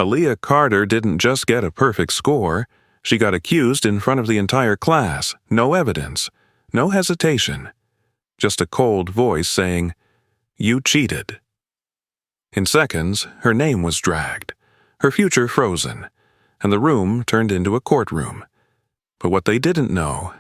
Aaliyah Carter didn't just get a perfect score, she got accused in front of the entire class, no evidence, no hesitation. Just a cold voice saying, "You cheated." In seconds, her name was dragged, her future frozen, and the room turned into a courtroom. But what they didn't know,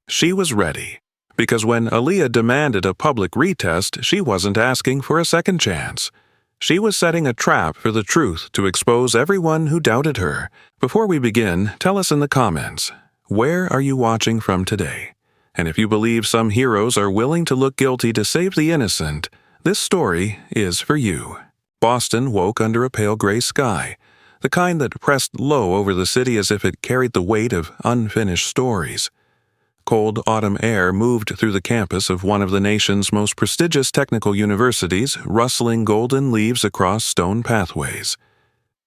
she was ready, because when Aaliyah demanded a public retest, she wasn't asking for a second chance. She was setting a trap for the truth to expose everyone who doubted her. Before we begin, tell us in the comments, where are you watching from today? And if you believe some heroes are willing to look guilty to save the innocent, this story is for you. Boston woke under a pale gray sky, the kind that pressed low over the city as if it carried the weight of unfinished stories. Cold autumn air moved through the campus of one of the nation's most prestigious technical universities, rustling golden leaves across stone pathways.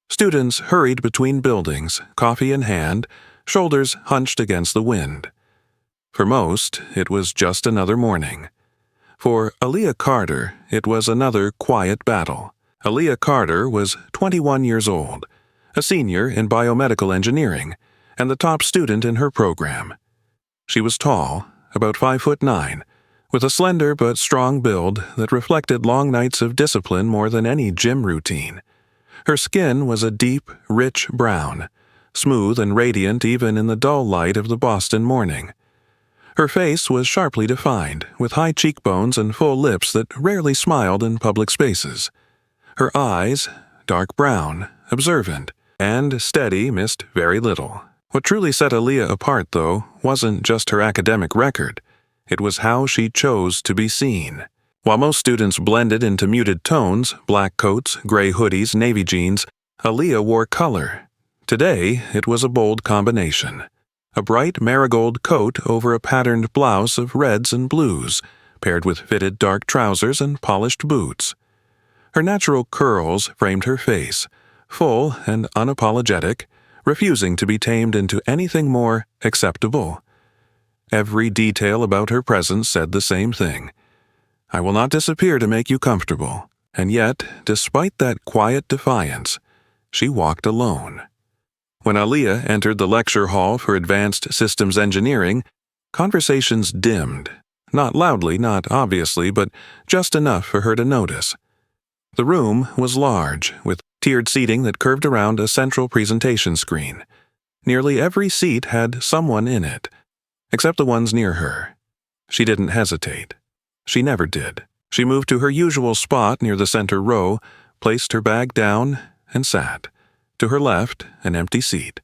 Students hurried between buildings, coffee in hand, shoulders hunched against the wind. For most, it was just another morning. For Aaliyah Carter, it was another quiet battle. Aaliyah Carter was 21 years old, a senior in biomedical engineering, and the top student in her program. She was tall, about 5'9", with a slender but strong build that reflected long nights of discipline more than any gym routine. Her skin was a deep, rich brown, smooth and radiant even in the dull light of the Boston morning. Her face was sharply defined, with high cheekbones and full lips that rarely smiled in public spaces. Her eyes, dark brown, observant, and steady, missed very little. What truly set Aaliyah apart, though, wasn't just her academic record. It was how she chose to be seen. While most students blended into muted tones, black coats, gray hoodies, navy jeans, Aaliyah wore color. Today, it was a bold combination. A bright marigold coat over a patterned blouse of reds and blues, paired with fitted dark trousers and polished boots. Her natural curls framed her face, full and unapologetic, refusing to be tamed into anything more acceptable. Every detail about her presence said the same thing. I will not disappear to make you comfortable. And yet, despite that quiet defiance, she walked alone. When Aaliyah entered the lecture hall for Advanced Systems Engineering, conversations dimmed. Not loudly, not obviously, but just enough for her to notice. The room was large, with tiered seating that curved around a central presentation screen. Nearly every seat had someone in it, except the ones near her. She didn't hesitate. She never did. She moved to her usual spot near the center row, placed her bag down, and sat. To her left, an empty seat.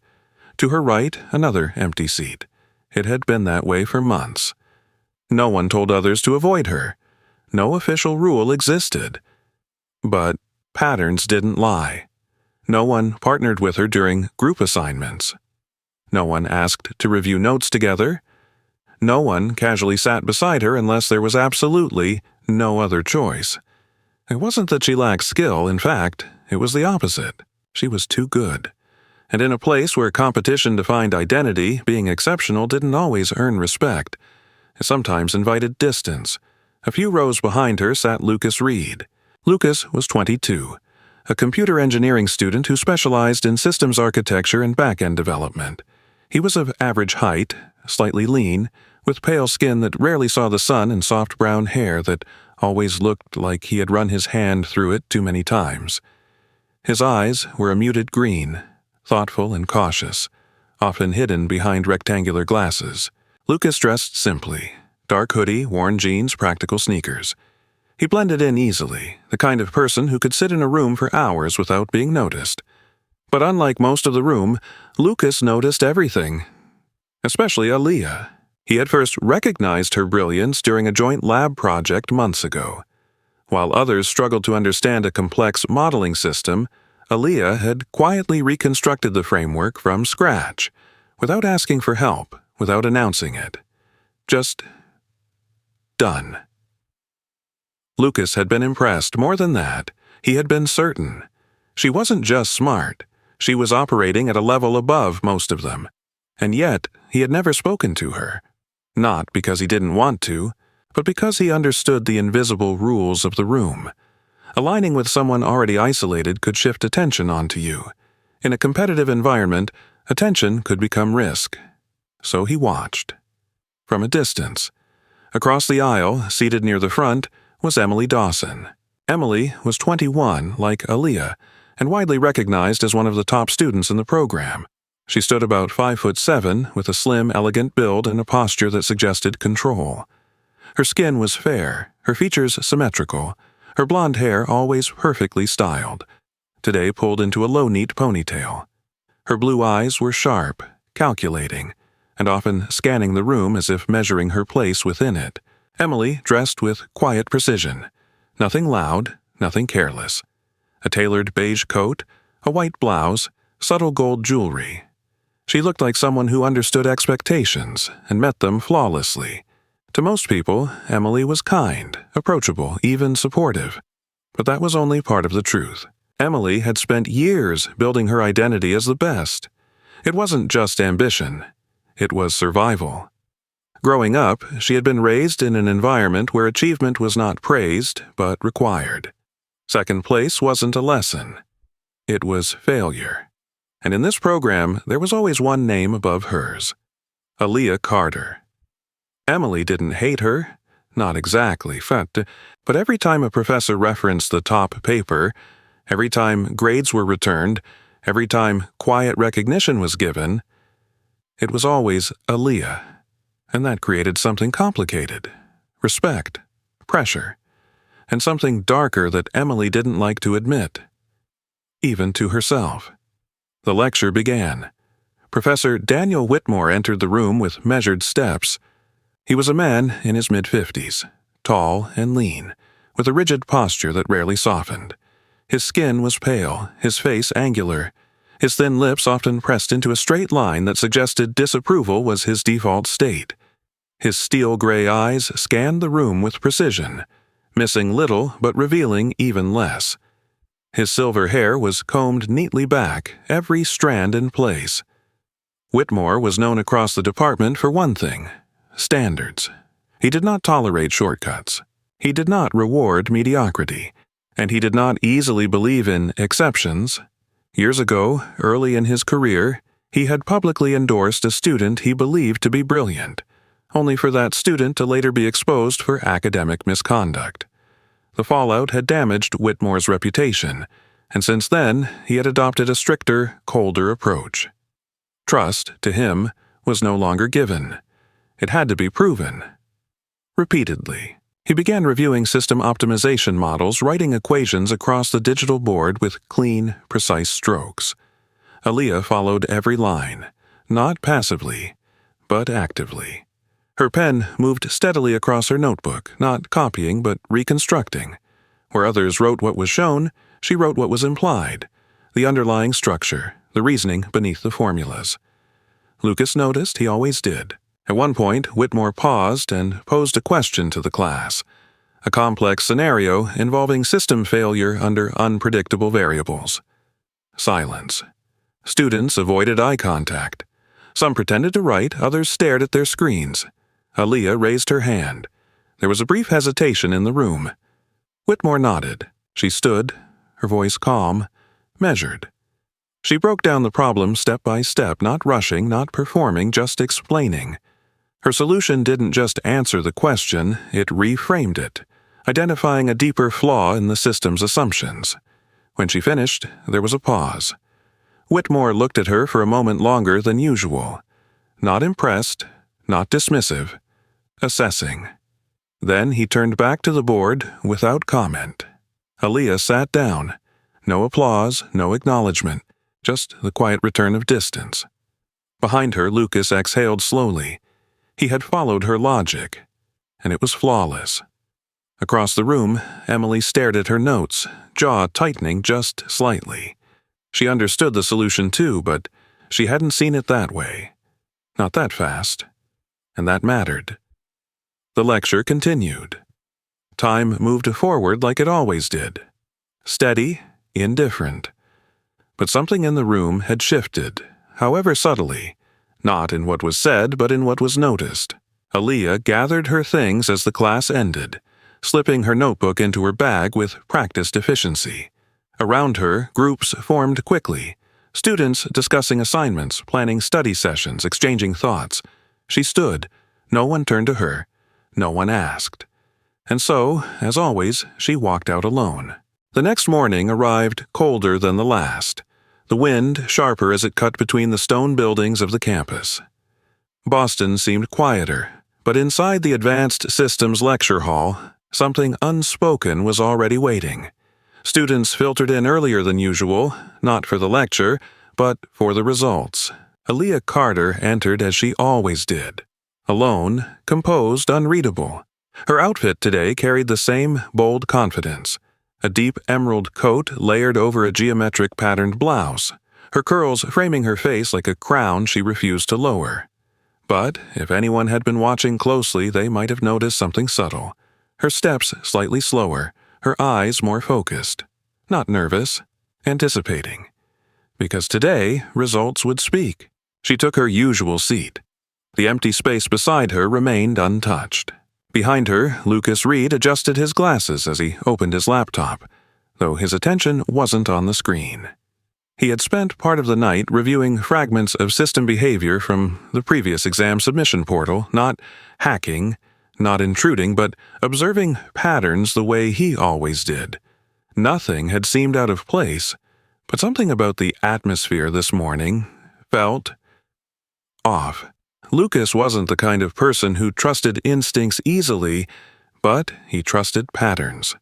To her right, another empty seat. It had been that way for months. No one told others to avoid her. No official rule existed. But patterns didn't lie. No one partnered with her during group assignments. No one asked to review notes together. No one casually sat beside her unless there was absolutely no other choice. It wasn't that she lacked skill. In fact, it was the opposite. She was too good. And in a place where competition defined identity, being exceptional didn't always earn respect. It sometimes invited distance. A few rows behind her sat Lucas Reed. Lucas was 22, a computer engineering student who specialized in systems architecture and back-end development. He was of average height, slightly lean, with pale skin that rarely saw the sun and soft brown hair that always looked like he had run his hand through it too many times. His eyes were a muted green, thoughtful and cautious, often hidden behind rectangular glasses. Lucas dressed simply, dark hoodie, worn jeans, practical sneakers. He blended in easily, the kind of person who could sit in a room for hours without being noticed. But unlike most of the room, Lucas noticed everything, especially Aaliyah. He had first recognized her brilliance during a joint lab project months ago. While others struggled to understand a complex modeling system, Aaliyah had quietly reconstructed the framework from scratch, without asking for help, without announcing it. Just done. Lucas had been impressed. More than that, he had been certain. She wasn't just smart. She was operating at a level above most of them. And yet, he had never spoken to her. Not because he didn't want to, but because he understood the invisible rules of the room. Aligning with someone already isolated could shift attention onto you. In a competitive environment, attention could become risk. So he watched. From a distance. Across the aisle, seated near the front, was Emily Dawson. Emily was 21, like Aaliyah, and widely recognized as one of the top students in the program. She stood about 5'7", with a slim, elegant build and a posture that suggested control. Her skin was fair, her features symmetrical, her blonde hair always perfectly styled, today pulled into a low, neat ponytail. Her blue eyes were sharp, calculating, and often scanning the room as if measuring her place within it. Emily dressed with quiet precision. Nothing loud, nothing careless. A tailored beige coat, a white blouse, subtle gold jewelry. She looked like someone who understood expectations and met them flawlessly. To most people, Emily was kind, approachable, even supportive. But that was only part of the truth. Emily had spent years building her identity as the best. It wasn't just ambition. It was survival. Growing up, she had been raised in an environment where achievement was not praised, but required. Second place wasn't a lesson. It was failure. And in this program, there was always one name above hers. Aaliyah Carter. Emily didn't hate her, not exactly, but every time a professor referenced the top paper, every time grades were returned, every time quiet recognition was given, it was always Aaliyah, and that created something complicated. Respect, pressure, and something darker that Emily didn't like to admit, even to herself. The lecture began. Professor Daniel Whitmore entered the room with measured steps. He was a man in his mid-50s, tall and lean, with a rigid posture that rarely softened. His skin was pale, his face angular, his thin lips often pressed into a straight line that suggested disapproval was his default state. His steel-gray eyes scanned the room with precision, missing little but revealing even less. His silver hair was combed neatly back, every strand in place. Whitmore was known across the department for one thing: standards. He did not tolerate shortcuts. He did not reward mediocrity. And he did not easily believe in exceptions. Years ago, early in his career, he had publicly endorsed a student he believed to be brilliant, only for that student to later be exposed for academic misconduct. The fallout had damaged Whitmore's reputation, and since then he had adopted a stricter, colder approach. Trust, to him, was no longer given. It had to be proven. Repeatedly. He began reviewing system optimization models, writing equations across the digital board with clean, precise strokes. Aaliyah followed every line, not passively, but actively. Her pen moved steadily across her notebook, not copying but reconstructing. Where others wrote what was shown, she wrote what was implied, the underlying structure, the reasoning beneath the formulas. Lucas noticed he always did. At one point, Whitmore paused and posed a question to the class, a complex scenario involving system failure under unpredictable variables. Silence. Students avoided eye contact. Some pretended to write, others stared at their screens. Aaliyah raised her hand. There was a brief hesitation in the room. Whitmore nodded. She stood, her voice calm, measured. She broke down the problem step by step, not rushing, not performing, just explaining. Her solution didn't just answer the question, it reframed it, identifying a deeper flaw in the system's assumptions. When she finished, there was a pause. Whitmore looked at her for a moment longer than usual. Not impressed, not dismissive, assessing. Then he turned back to the board without comment. Aaliyah sat down. No applause, no acknowledgement, just the quiet return of distance. Behind her, Lucas exhaled slowly. He had followed her logic, and it was flawless. Across the room, Emily stared at her notes, jaw tightening just slightly. She understood the solution too, but she hadn't seen it that way. Not that fast. And that mattered. The lecture continued. Time moved forward like it always did. Steady, indifferent. But something in the room had shifted, however subtly, not in what was said but in what was noticed. Aaliyah gathered her things as the class ended, slipping her notebook into her bag with practiced efficiency. Around her, groups formed quickly, Students discussing assignments, planning study sessions, exchanging thoughts. She stood. No one turned to her. No one asked. And so, as always, she walked out alone. The next morning arrived colder than the last, the wind sharper as it cut between the stone buildings of the campus. Boston seemed quieter, but inside the Advanced Systems lecture hall, something unspoken was already waiting. Students filtered in earlier than usual, not for the lecture, but for the results. Aaliyah Carter entered as she always did. Alone, composed, unreadable. Her outfit today carried the same bold confidence. A deep emerald coat layered over a geometric patterned blouse, her curls framing her face like a crown she refused to lower. But if anyone had been watching closely, they might have noticed something subtle. Her steps slightly slower, her eyes more focused. Not nervous, anticipating. Because today, results would speak. She took her usual seat. The empty space beside her remained untouched. Behind her, Lucas Reed adjusted his glasses as he opened his laptop, though his attention wasn't on the screen. He had spent part of the night reviewing fragments of system behavior from the previous exam submission portal, not hacking, not intruding, but observing patterns the way he always did. Nothing had seemed out of place, but something about the atmosphere this morning felt off. Lucas wasn't the kind of person who trusted instincts easily, but he trusted patterns.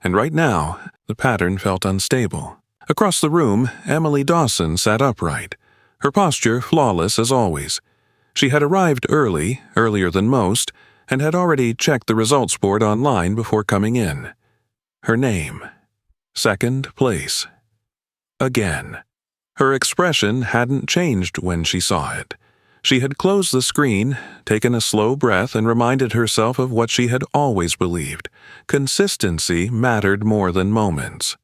And right now, the pattern felt unstable. Across the room, Emily Dawson sat upright, her posture flawless as always. She had arrived early, earlier than most, and had already checked the results board online before coming in. Her name. Second place. Again. Her expression hadn't changed when she saw it. She had closed the screen, taken a slow breath, and reminded herself of what she had always believed. Consistency mattered more than moments.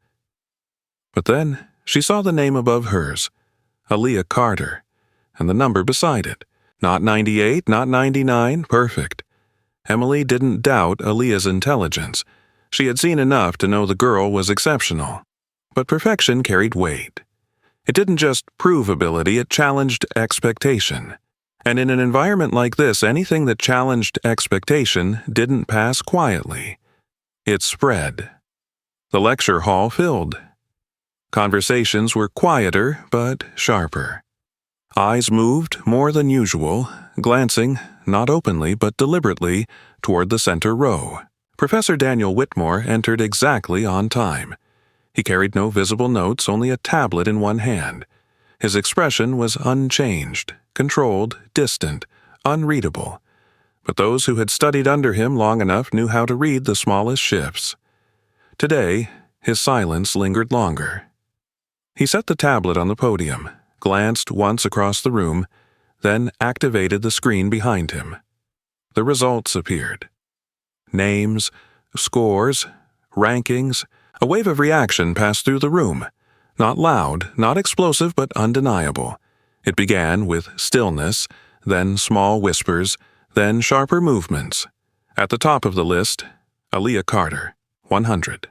But then she saw the name above hers, Aaliyah Carter, and the number beside it. Not 98, not 99, perfect. Emily didn't doubt Aaliyah's intelligence. She had seen enough to know the girl was exceptional. But perfection carried weight. It didn't just prove ability, it challenged expectation. And in an environment like this, anything that challenged expectation didn't pass quietly. It spread. The lecture hall filled. Conversations were quieter but sharper. Eyes moved more than usual, glancing, not openly but deliberately, toward the center row. Professor Daniel Whitmore entered exactly on time. He carried no visible notes, only a tablet in one hand. His expression was unchanged, controlled, distant, unreadable. But those who had studied under him long enough knew how to read the smallest shifts. Today, his silence lingered longer. He set the tablet on the podium, glanced once across the room, then activated the screen behind him. The results appeared. Names, scores, rankings. A wave of reaction passed through the room. Not loud, not explosive, but undeniable. It began with stillness, then small whispers, then sharper movements. At the top of the list, Aaliyah Carter, 100.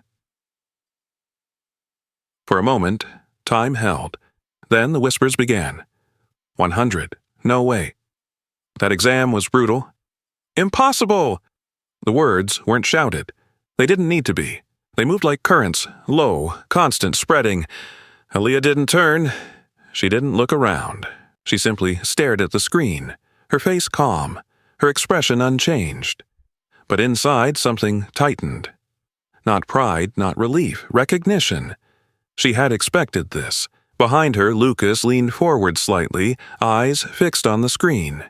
For a moment, time held. Then the whispers began. 100. No way. That exam was brutal. Impossible! The words weren't shouted. They didn't need to be. They moved like currents, low, constant, spreading. Aaliyah didn't turn. She didn't look around. She simply stared at the screen, her face calm, her expression unchanged. But inside, something tightened. Not pride, not relief, recognition. She had expected this. Behind her, Lucas leaned forward slightly, eyes fixed on the screen.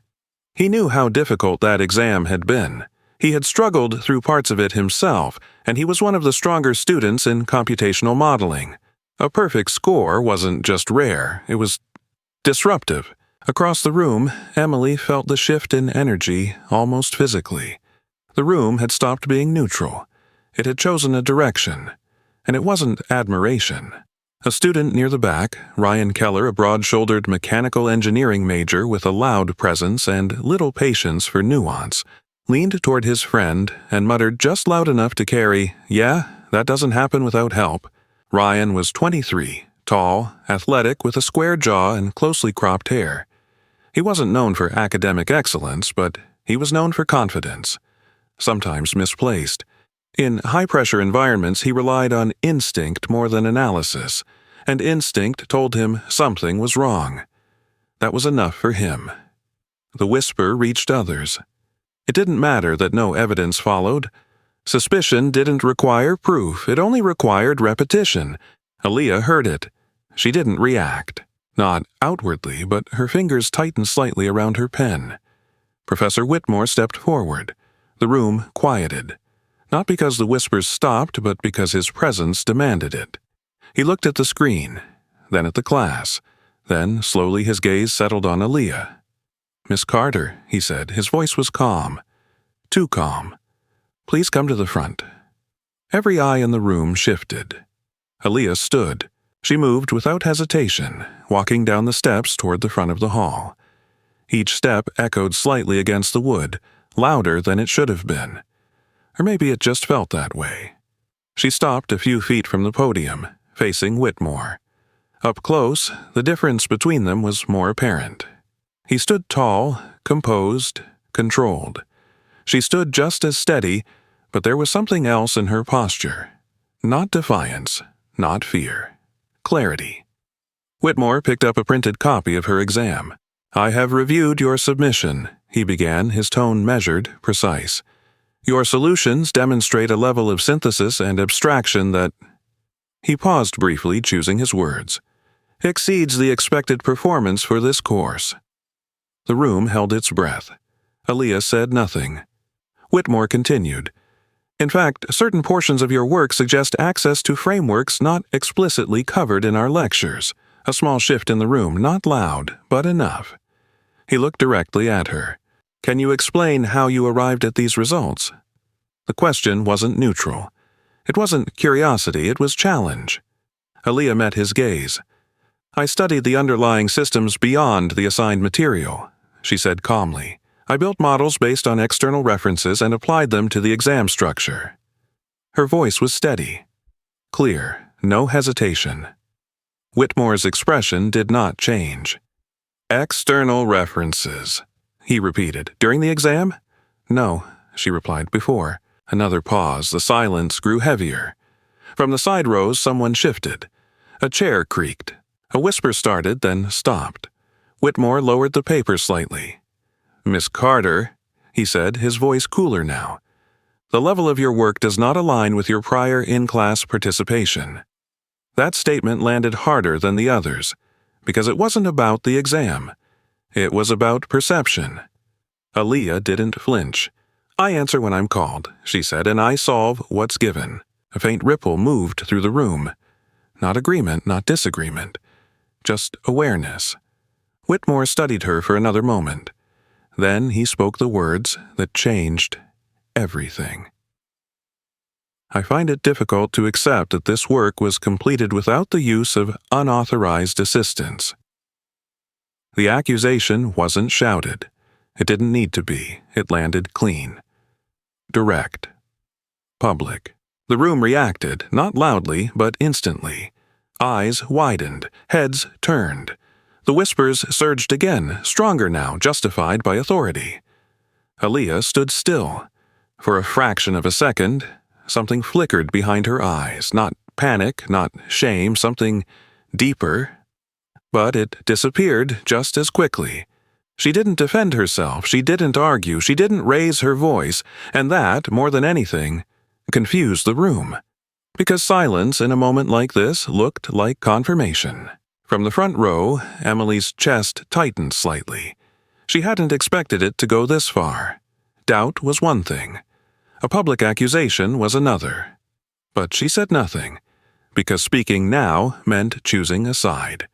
He knew how difficult that exam had been. He had struggled through parts of it himself, and he was one of the stronger students in computational modeling. A perfect score wasn't just rare, it was disruptive. Across the room, Emily felt the shift in energy almost physically. The room had stopped being neutral. It had chosen a direction. And it wasn't admiration. A student near the back, Ryan Keller, a broad-shouldered mechanical engineering major with a loud presence and little patience for nuance, leaned toward his friend and muttered just loud enough to carry, "Yeah, that doesn't happen without help." Ryan was 23, tall, athletic, with a square jaw and closely cropped hair. He wasn't known for academic excellence, but he was known for confidence, sometimes misplaced. In high-pressure environments, he relied on instinct more than analysis, and instinct told him something was wrong. That was enough for him. The whisper reached others. It didn't matter that no evidence followed. Suspicion didn't require proof, it only required repetition. Aaliyah heard it. She didn't react. Not outwardly, but her fingers tightened slightly around her pen. Professor Whitmore stepped forward. The room quieted. Not because the whispers stopped, but because his presence demanded it. He looked at the screen, then at the class. Then, slowly, his gaze settled on Aaliyah. "Miss Carter," he said. His voice was calm. Too calm. "Please come to the front." Every eye in the room shifted. Aaliyah stood. She moved without hesitation, walking down the steps toward the front of the hall. Each step echoed slightly against the wood, louder than it should have been. Or maybe it just felt that way. She stopped a few feet from the podium, facing Whitmore. Up close, the difference between them was more apparent. He stood tall, composed, controlled. She stood just as steady, but there was something else in her posture. Not defiance, not fear. Clarity. Whitmore picked up a printed copy of her exam. "I have reviewed your submission," he began, his tone measured, precise. "Your solutions demonstrate a level of synthesis and abstraction that—" He paused briefly, choosing his words. "Exceeds the expected performance for this course." The room held its breath. Aaliyah said nothing. Whitmore continued. "In fact, certain portions of your work suggest access to frameworks not explicitly covered in our lectures. A small shift in the room, not loud, but enough." He looked directly at her. "Can you explain how you arrived at these results?" The question wasn't neutral. It wasn't curiosity, it was challenge. Aaliyah met his gaze. "I studied the underlying systems beyond the assigned material," she said calmly. "I built models based on external references and applied them to the exam structure." Her voice was steady, clear, no hesitation. Whitmore's expression did not change. "External references," he repeated. "During the exam?" "No," she replied. "Before." Another pause. The silence grew heavier. From the side rows, someone shifted. A chair creaked. A whisper started, then stopped. Whitmore lowered the paper slightly. "Miss Carter," he said, his voice cooler now. "The level of your work does not align with your prior in-class participation." That statement landed harder than the others, because it wasn't about the exam. It was about perception. Aaliyah didn't flinch. "I answer when I'm called," she said, "and I solve what's given." A faint ripple moved through the room. Not agreement, not disagreement. Just awareness. Whitmore studied her for another moment. Then he spoke the words that changed everything. "I find it difficult to accept that this work was completed without the use of unauthorized assistance." The accusation wasn't shouted. It didn't need to be. It landed clean. Direct. Public. The room reacted, not loudly, but instantly. Eyes widened, heads turned. The whispers surged again, stronger now, justified by authority. Aaliyah stood still. For a fraction of a second, something flickered behind her eyes, not panic, not shame, something deeper. But it disappeared just as quickly. She didn't defend herself, she didn't argue, she didn't raise her voice, and that, more than anything, confused the room. Because silence in a moment like this looked like confirmation. From the front row, Emily's chest tightened slightly. She hadn't expected it to go this far. Doubt was one thing. A public accusation was another. But she said nothing, because speaking now meant choosing a side.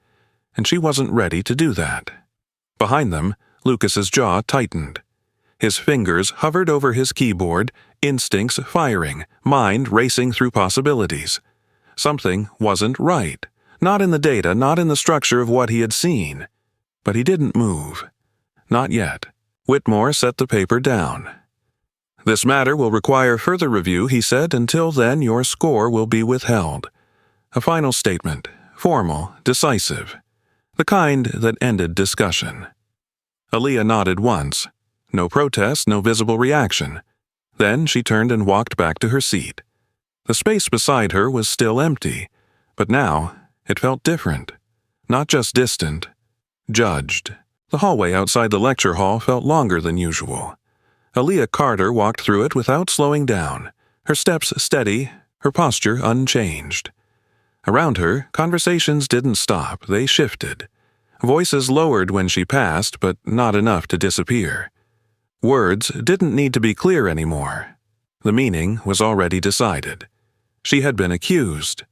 And she wasn't ready to do that. Behind them, Lucas's jaw tightened. His fingers hovered over his keyboard, instincts firing, mind racing through possibilities. Something wasn't right. Not in the data, not in the structure of what he had seen. But he didn't move. Not yet. Whitmore set the paper down. "This matter will require further review," he said. "Until then, your score will be withheld." A final statement, formal, decisive, the kind that ended discussion. Aaliyah nodded once. No protest, no visible reaction. Then she turned and walked back to her seat. The space beside her was still empty, but now it felt different. Not just distant, judged. The hallway outside the lecture hall felt longer than usual. Aaliyah Carter walked through it without slowing down, her steps steady, her posture unchanged. Around her, conversations didn't stop, they shifted. Voices lowered when she passed, but not enough to disappear. Words didn't need to be clear anymore. The meaning was already decided. She had been accused.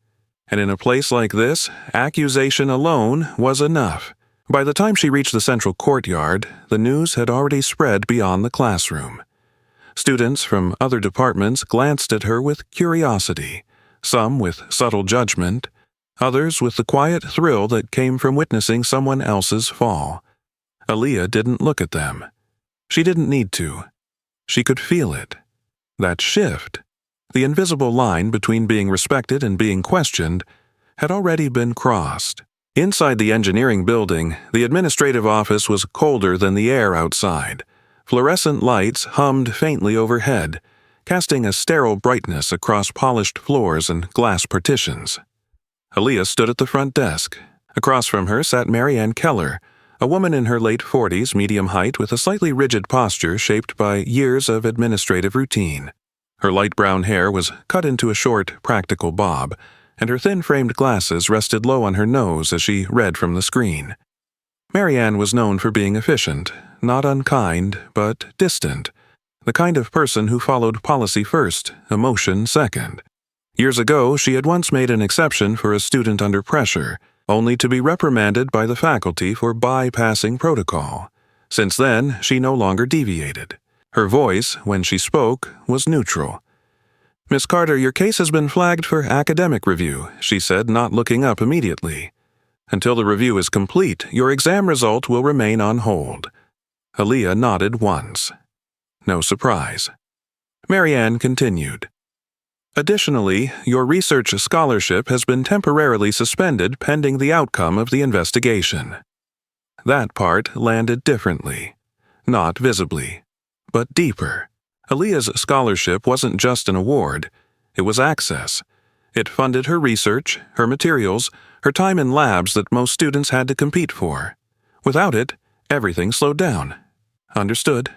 And in a place like this, accusation alone was enough. By the time she reached the central courtyard, the news had already spread beyond the classroom. Students from other departments glanced at her with curiosity, some with subtle judgment, others with the quiet thrill that came from witnessing someone else's fall. Aaliyah didn't look at them. She didn't need to. She could feel it. That shift, the invisible line between being respected and being questioned, had already been crossed. Inside the engineering building, the administrative office was colder than the air outside. Fluorescent lights hummed faintly overhead, casting a sterile brightness across polished floors and glass partitions. Aaliyah stood at the front desk. Across from her sat Mary Ann Keller, a woman in her late 40s, medium height, with a slightly rigid posture shaped by years of administrative routine. Her light brown hair was cut into a short, practical bob, and her thin-framed glasses rested low on her nose as she read from the screen. Mary Ann was known for being efficient, not unkind, but distant, the kind of person who followed policy first, emotion second. Years ago, she had once made an exception for a student under pressure, only to be reprimanded by the faculty for bypassing protocol. Since then, she no longer deviated. Her voice, when she spoke, was neutral. "Miss Carter, your case has been flagged for academic review," she said, not looking up immediately. "Until the review is complete, your exam result will remain on hold." Aaliyah nodded once. No surprise. Mary Ann continued. "Additionally, your research scholarship has been temporarily suspended pending the outcome of the investigation." That part landed differently. Not visibly, but deeper. Aaliyah's scholarship wasn't just an award. It was access. It funded her research, her materials, her time in labs that most students had to compete for. Without it, everything slowed down. "Understood,"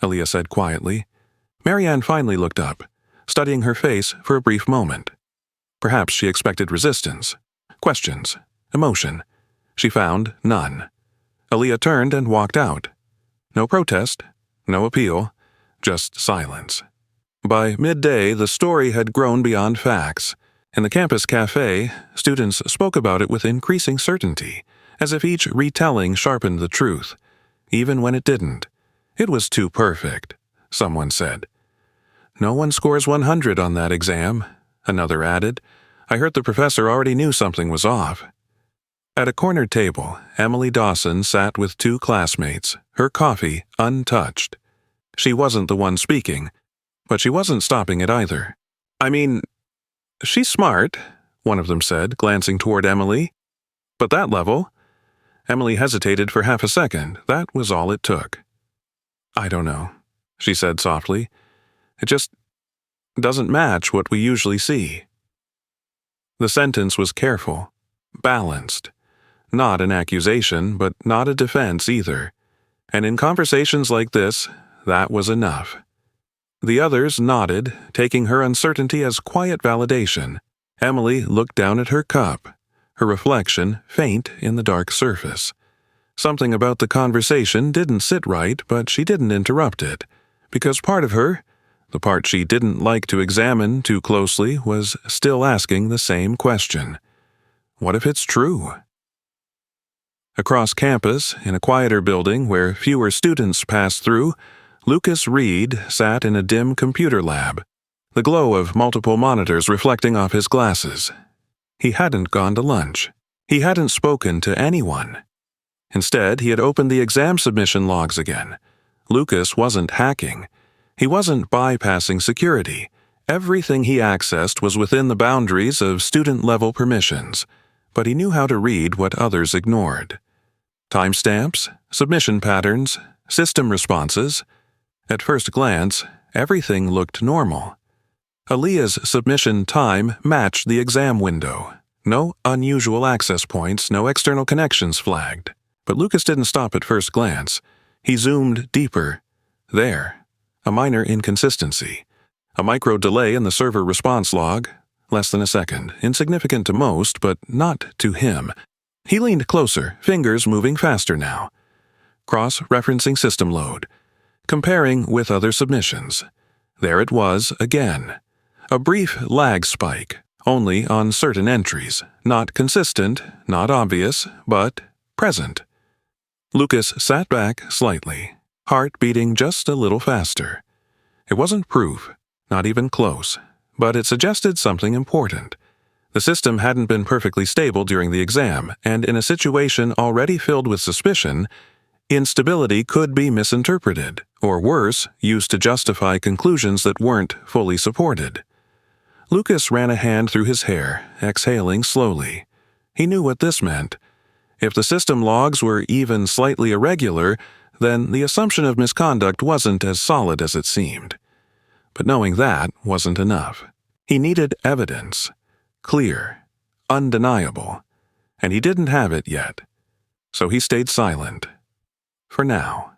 Aaliyah said quietly. Mary Ann finally looked up, studying her face for a brief moment. Perhaps she expected resistance, questions, emotion. She found none. Aaliyah turned and walked out. No protest, no appeal, just silence. By midday, the story had grown beyond facts. In the campus cafe, students spoke about it with increasing certainty, as if each retelling sharpened the truth, even when it didn't. "It was too perfect," someone said. "No one scores 100 on that exam," another added. "I heard the professor already knew something was off." At a corner table, Emily Dawson sat with two classmates, her coffee untouched. She wasn't the one speaking, but she wasn't stopping it either. "I mean, she's smart," one of them said, glancing toward Emily. "But that level—" Emily hesitated for half a second. That was all it took. "I don't know," she said softly. "It just doesn't match what we usually see." The sentence was careful, balanced. Not an accusation, but not a defense either. And in conversations like this, that was enough. The others nodded, taking her uncertainty as quiet validation. Emily looked down at her cup, her reflection faint in the dark surface. Something about the conversation didn't sit right, but she didn't interrupt it, because part of her, the part she didn't like to examine too closely, was still asking the same question. What if it's true? Across campus, in a quieter building where fewer students passed through, Lucas Reed sat in a dim computer lab, the glow of multiple monitors reflecting off his glasses. He hadn't gone to lunch. He hadn't spoken to anyone. Instead, he had opened the exam submission logs again. Lucas wasn't hacking. He wasn't bypassing security. Everything he accessed was within the boundaries of student-level permissions. but he knew how to read what others ignored. Timestamps, submission patterns, system responses. At first glance, everything looked normal. Aaliyah's submission time matched the exam window. No unusual access points, no external connections flagged. But Lucas didn't stop at first glance. He zoomed deeper. There, a minor inconsistency. A micro delay in the server response log. Less than a second. Insignificant to most, but not to him. He leaned closer, fingers moving faster now. Cross-referencing system load. Comparing with other submissions. There it was again. A brief lag spike, only on certain entries. Not consistent, not obvious, but present. Lucas sat back slightly, heart beating just a little faster. It wasn't proof, not even close, but it suggested something important. The system hadn't been perfectly stable during the exam, and in a situation already filled with suspicion, instability could be misinterpreted, or worse, used to justify conclusions that weren't fully supported. Lucas ran a hand through his hair, exhaling slowly. He knew what this meant. If the system logs were even slightly irregular, then the assumption of misconduct wasn't as solid as it seemed. But knowing that wasn't enough. He needed evidence. Clear. Undeniable. And he didn't have it yet. So he stayed silent. For now.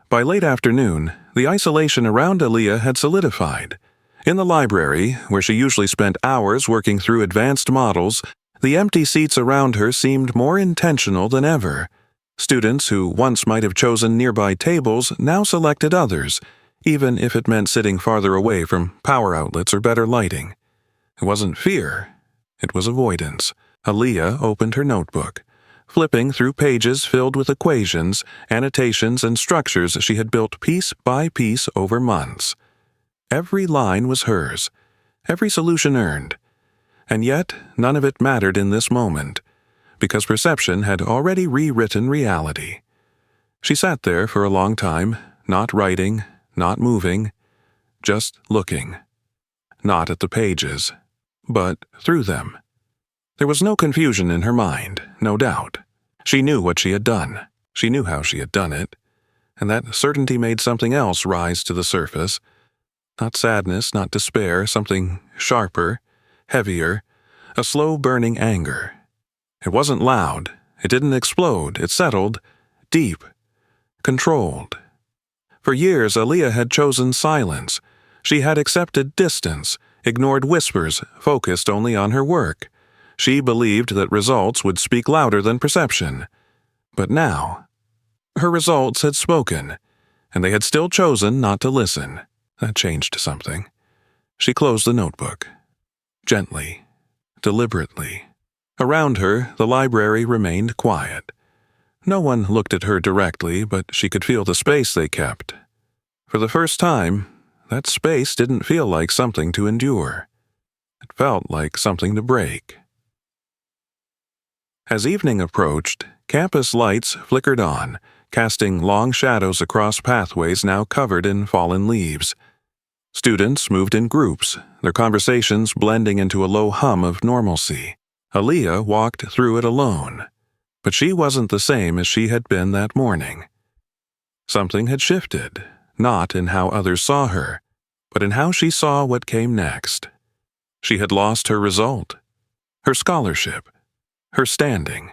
By late afternoon, the isolation around Aaliyah had solidified. In the library, where she usually spent hours working through advanced models, the empty seats around her seemed more intentional than ever. Students who once might have chosen nearby tables now selected others, even if it meant sitting farther away from power outlets or better lighting. It wasn't fear. It was avoidance. Aaliyah opened her notebook, flipping through pages filled with equations, annotations, and structures she had built piece by piece over months. Every line was hers, every solution earned. And yet, none of it mattered in this moment, because perception had already rewritten reality. She sat there for a long time, not writing, not moving, just looking. Not at the pages, but through them. There was no confusion in her mind, no doubt. She knew what she had done. She knew how she had done it. And that certainty made something else rise to the surface. Not sadness, not despair, something sharper, heavier, a slow-burning anger. It wasn't loud. It didn't explode. It settled, deep, controlled. For years, Aaliyah had chosen silence. She had accepted distance, ignored whispers, focused only on her work. She believed that results would speak louder than perception. But now, her results had spoken, and they had still chosen not to listen. That changed something. She closed the notebook. Gently, deliberately. Around her, the library remained quiet. No one looked at her directly, but she could feel the space they kept. For the first time, that space didn't feel like something to endure. It felt like something to break. As evening approached, campus lights flickered on, casting long shadows across pathways now covered in fallen leaves. Students moved in groups, their conversations blending into a low hum of normalcy. Aaliyah walked through it alone, but she wasn't the same as she had been that morning. Something had shifted, not in how others saw her, but in how she saw what came next. She had lost her result, her scholarship, her standing.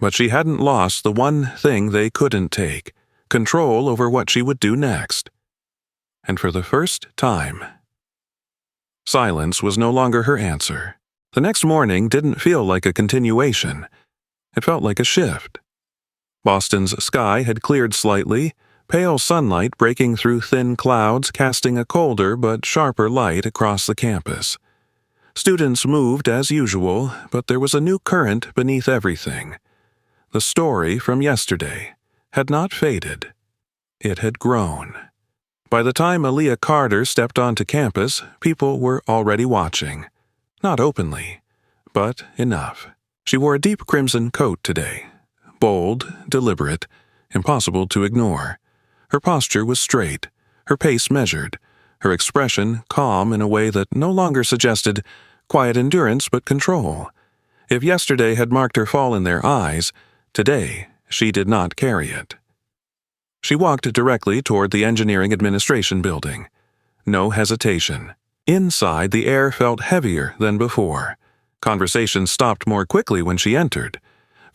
But she hadn't lost the one thing they couldn't take, control over what she would do next. And for the first time, silence was no longer her answer. The next morning didn't feel like a continuation. It felt like a shift. Boston's sky had cleared slightly, pale sunlight breaking through thin clouds, casting a colder but sharper light across the campus. Students moved as usual, but there was a new current beneath everything. The story from yesterday had not faded. It had grown. By the time Aaliyah Carter stepped onto campus, people were already watching. Not openly, but enough. She wore a deep crimson coat today. Bold, deliberate, impossible to ignore. Her posture was straight, her pace measured, her expression calm in a way that no longer suggested quiet endurance but control. If yesterday had marked her fall in their eyes, today she did not carry it. She walked directly toward the engineering administration building. No hesitation. Inside, the air felt heavier than before. Conversation stopped more quickly when she entered.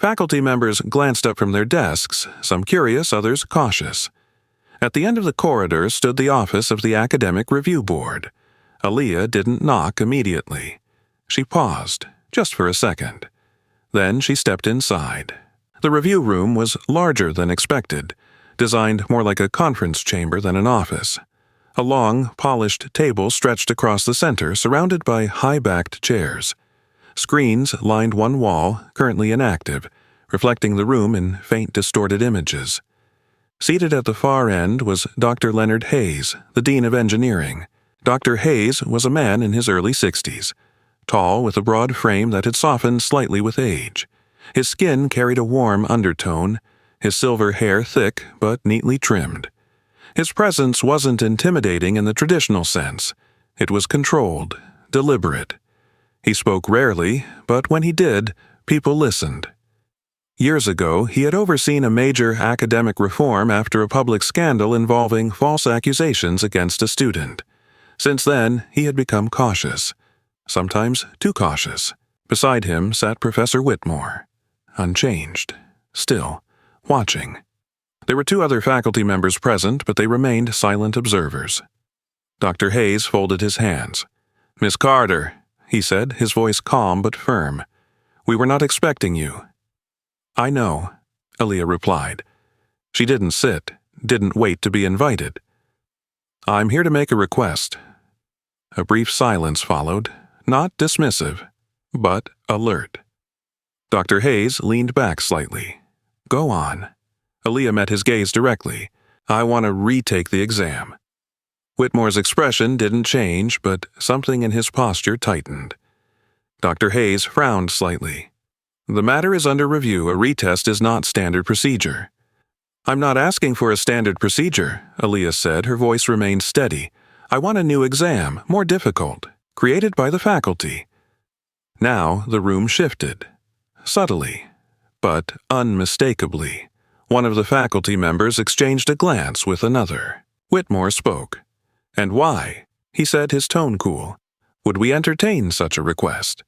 Faculty members glanced up from their desks, some curious, others cautious. At the end of the corridor stood the office of the Academic Review Board. Aaliyah didn't knock immediately. She paused, just for a second. Then she stepped inside. The review room was larger than expected, designed more like a conference chamber than an office. A long, polished table stretched across the center, surrounded by high-backed chairs. Screens lined one wall, currently inactive, reflecting the room in faint, distorted images. Seated at the far end was Dr. Leonard Hayes, the Dean of Engineering. Dr. Hayes was a man in his early 60s, tall with a broad frame that had softened slightly with age. His skin carried a warm undertone, his silver hair thick but neatly trimmed. His presence wasn't intimidating in the traditional sense. It was controlled, deliberate. He spoke rarely, but when he did, people listened. Years ago, he had overseen a major academic reform after a public scandal involving false accusations against a student. Since then, he had become cautious, sometimes too cautious. Beside him sat Professor Whitmore, unchanged, still, watching. There were 2 other faculty members present, but they remained silent observers. Dr. Hayes folded his hands. "Miss Carter," he said, his voice calm but firm. "We were not expecting you." "I know," Aaliyah replied. She didn't sit, didn't wait to be invited. "I'm here to make a request." A brief silence followed, not dismissive, but alert. Dr. Hayes leaned back slightly. "Go on." Aaliyah met his gaze directly. "I want to retake the exam." Whitmore's expression didn't change, but something in his posture tightened. Dr. Hayes frowned slightly. "The matter is under review. A retest is not standard procedure." "I'm not asking for a standard procedure," Aaliyah said. Her voice remained steady. "I want a new exam, more difficult, created by the faculty." Now the room shifted. Subtly, but unmistakably. One of the faculty members exchanged a glance with another. Whitmore spoke. "And why?" he said, his tone cool. "Would we entertain such a request?"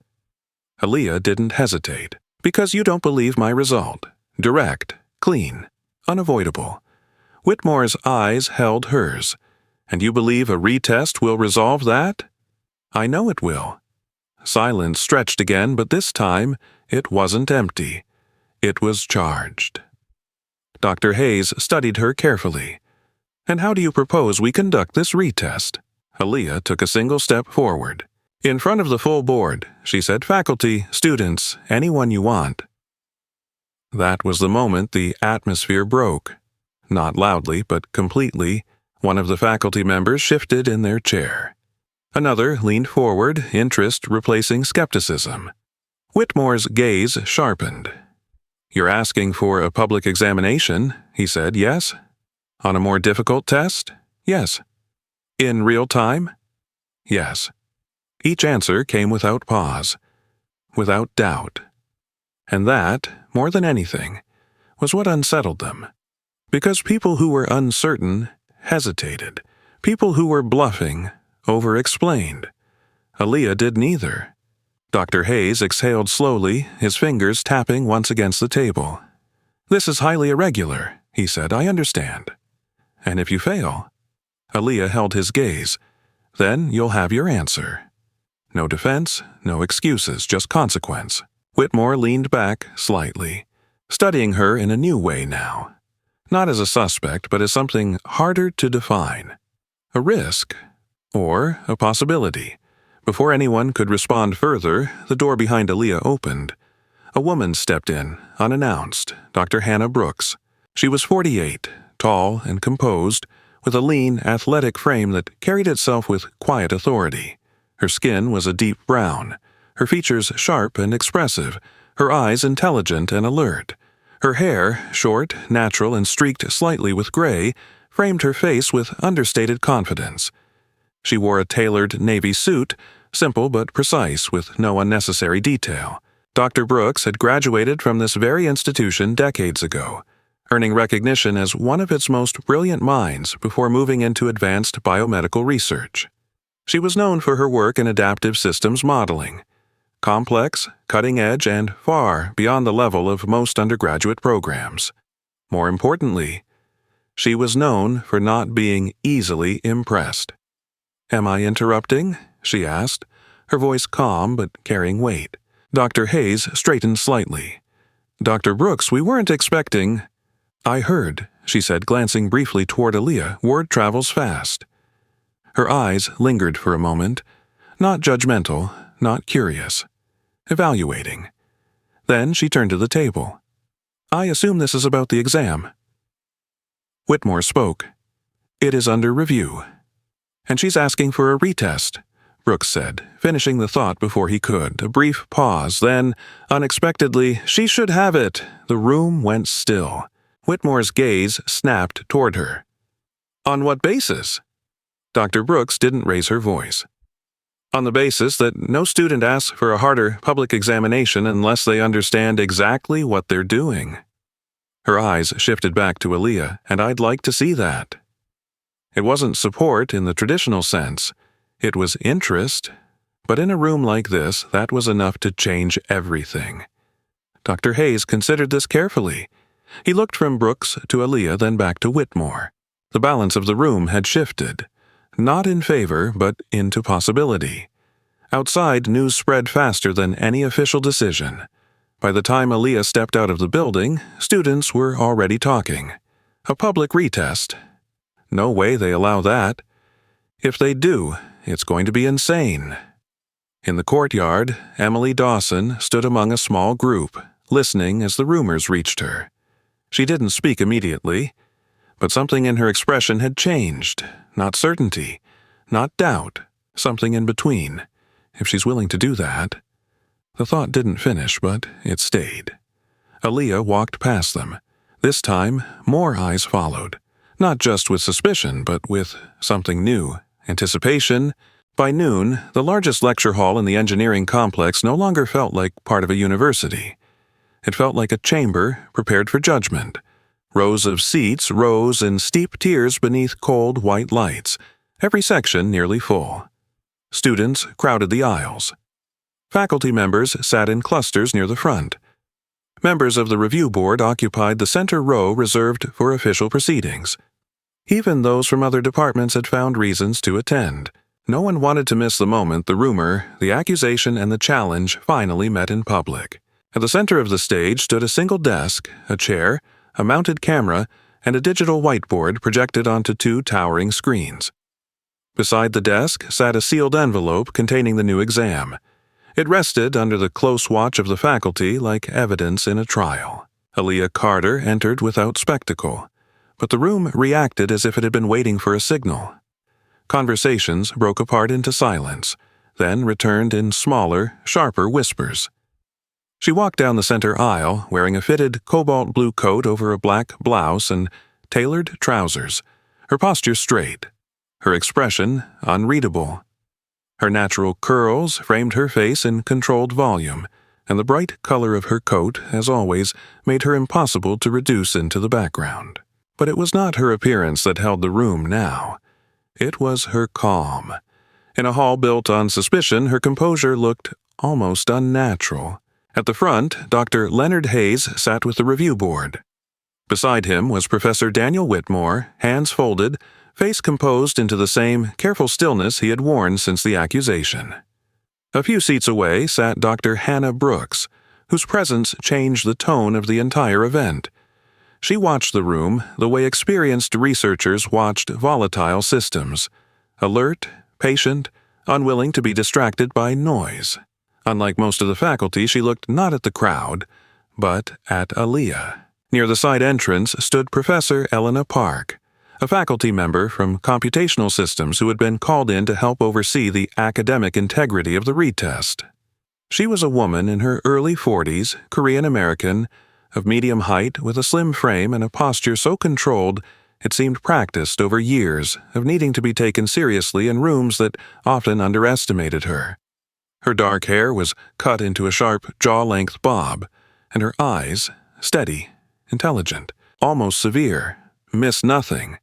Aaliyah didn't hesitate. "Because you don't believe my result. Direct, clean, unavoidable." Whitmore's eyes held hers. "And you believe a retest will resolve that?" "I know it will." Silence stretched again, but this time it wasn't empty. It was charged. Dr. Hayes studied her carefully. "And how do you propose we conduct this retest?" Aaliyah took a single step forward. "In front of the full board," she said. "Faculty, students, anyone you want." That was the moment the atmosphere broke. Not loudly, but completely. One of the faculty members shifted in their chair. Another leaned forward, interest replacing skepticism. Whitmore's gaze sharpened. "You're asking for a public examination," he said. "Yes?" "On a more difficult test?" "Yes." "In real time?" "Yes." Each answer came without pause, without doubt. And that, more than anything, was what unsettled them. Because people who were uncertain hesitated. People who were bluffing over-explained. Aaliyah did neither. Dr. Hayes exhaled slowly, his fingers tapping once against the table. "This is highly irregular," he said. "I understand. And if you fail..." Aaliyah held his gaze. "Then you'll have your answer. No defense, no excuses, just consequence." Whitmore leaned back slightly, studying her in a new way now. Not as a suspect, but as something harder to define. A risk, or a possibility. Before anyone could respond further, the door behind Aaliyah opened. A woman stepped in, unannounced, Dr. Hannah Brooks. She was 48, tall and composed, with a lean, athletic frame that carried itself with quiet authority. Her skin was a deep brown, her features sharp and expressive, her eyes intelligent and alert. Her hair, short, natural, and streaked slightly with gray, framed her face with understated confidence. She wore a tailored navy suit, simple but precise with no unnecessary detail. Dr. Brooks had graduated from this very institution decades ago, earning recognition as one of its most brilliant minds before moving into advanced biomedical research. She was known for her work in adaptive systems modeling, complex, cutting-edge, and far beyond the level of most undergraduate programs. More importantly, she was known for not being easily impressed. "Am I interrupting?" she asked, her voice calm but carrying weight. Dr. Hayes straightened slightly. "Dr. Brooks, we weren't expecting—" "I heard," she said, glancing briefly toward Aaliyah. "Word travels fast." Her eyes lingered for a moment, not judgmental, not curious, evaluating. Then she turned to the table. "I assume this is about the exam." Whitmore spoke. "It is under review." "And she's asking for a retest," Brooks said, finishing the thought before he could. A brief pause, then, unexpectedly, "She should have it." The room went still. Whitmore's gaze snapped toward her. "On what basis?" Dr. Brooks didn't raise her voice. "On the basis that no student asks for a harder public examination unless they understand exactly what they're doing." Her eyes shifted back to Aaliyah, "And I'd like to see that." It wasn't support in the traditional sense. It was interest, but in a room like this, that was enough to change everything. Dr. Hayes considered this carefully. He looked from Brooks to Aaliyah, then back to Whitmore. The balance of the room had shifted, not in favor, but into possibility. Outside, news spread faster than any official decision. By the time Aaliyah stepped out of the building, students were already talking. A public retest. No way they allow that. If they do, it's going to be insane. In the courtyard, Emily Dawson stood among a small group, listening as the rumors reached her. She didn't speak immediately, but something in her expression had changed. Not certainty, not doubt, something in between. If she's willing to do that. The thought didn't finish, but it stayed. Aaliyah walked past them. This time, more eyes followed. Not just with suspicion, but with something new. Anticipation. By noon, the largest lecture hall in the engineering complex no longer felt like part of a university. It felt like a chamber prepared for judgment. Rows of seats rose in steep tiers beneath cold white lights, every section nearly full. Students crowded the aisles. Faculty members sat in clusters near the front. Members of the review board occupied the center row reserved for official proceedings. Even those from other departments had found reasons to attend. No one wanted to miss the moment the rumor, the accusation, and the challenge finally met in public. At the center of the stage stood a single desk, a chair, a mounted camera, and a digital whiteboard projected onto two towering screens. Beside the desk sat a sealed envelope containing the new exam. It rested under the close watch of the faculty like evidence in a trial. Aaliyah Carter entered without spectacle, but the room reacted as if it had been waiting for a signal. Conversations broke apart into silence, then returned in smaller, sharper whispers. She walked down the center aisle, wearing a fitted cobalt blue coat over a black blouse and tailored trousers, her posture straight, her expression unreadable. Her natural curls framed her face in controlled volume, and the bright color of her coat, as always, made her impossible to reduce into the background. But it was not her appearance that held the room now. It was her calm. In a hall built on suspicion, her composure looked almost unnatural. At the front, Dr. Leonard Hayes sat with the review board. Beside him was Professor Daniel Whitmore, hands folded, face composed into the same careful stillness he had worn since the accusation. A few seats away sat Dr. Hannah Brooks, whose presence changed the tone of the entire event. She watched the room the way experienced researchers watched volatile systems, alert, patient, unwilling to be distracted by noise. Unlike most of the faculty, she looked not at the crowd, but at Aaliyah. Near the side entrance stood Professor Elena Park, a faculty member from computational systems who had been called in to help oversee the academic integrity of the retest. She was a woman in her early 40s, Korean American, of medium height with a slim frame and a posture so controlled It seemed practiced over years of needing to be taken seriously in rooms that often underestimated her. Her dark hair was cut into a sharp, jaw-length bob, and her eyes, steady, intelligent, almost severe, missed nothing.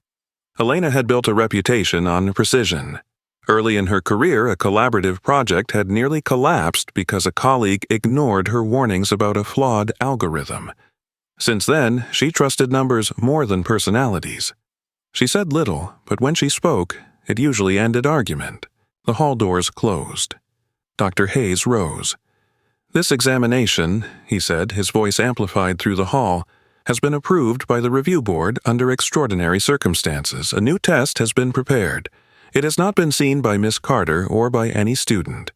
Elena had built a reputation on precision. Early in her career, a collaborative project had nearly collapsed because a colleague ignored her warnings about a flawed algorithm. Since then, she trusted numbers more than personalities. She said little, but when she spoke, it usually ended argument. The hall doors closed. Dr. Hayes rose. "This examination," he said, his voice amplified through the hall, "has been approved by the review board under extraordinary circumstances. A new test has been prepared. It has not been seen by Miss Carter or by any student.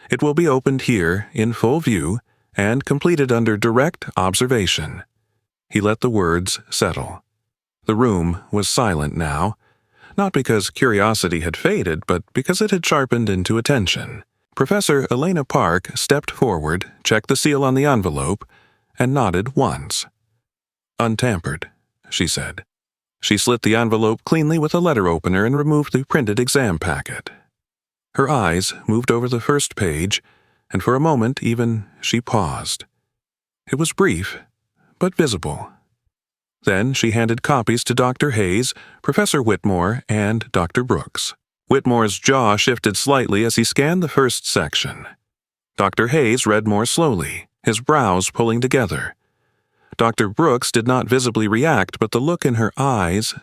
It will be opened here in full view and completed under direct observation." He let the words settle. The room was silent now, not because curiosity had faded, but because it had sharpened into attention. Professor Elena Park stepped forward, checked the seal on the envelope, and nodded once. "Untampered," she said. She slit the envelope cleanly with a letter opener and removed the printed exam packet. Her eyes moved over the first page, and for a moment even she paused. It was brief, but visible. Then she handed copies to Dr. Hayes, Professor Whitmore, and Dr. Brooks. Whitmore's jaw shifted slightly as he scanned the first section. Dr. Hayes read more slowly, his brows pulling together. Dr. Brooks did not visibly react, but the look in her eyes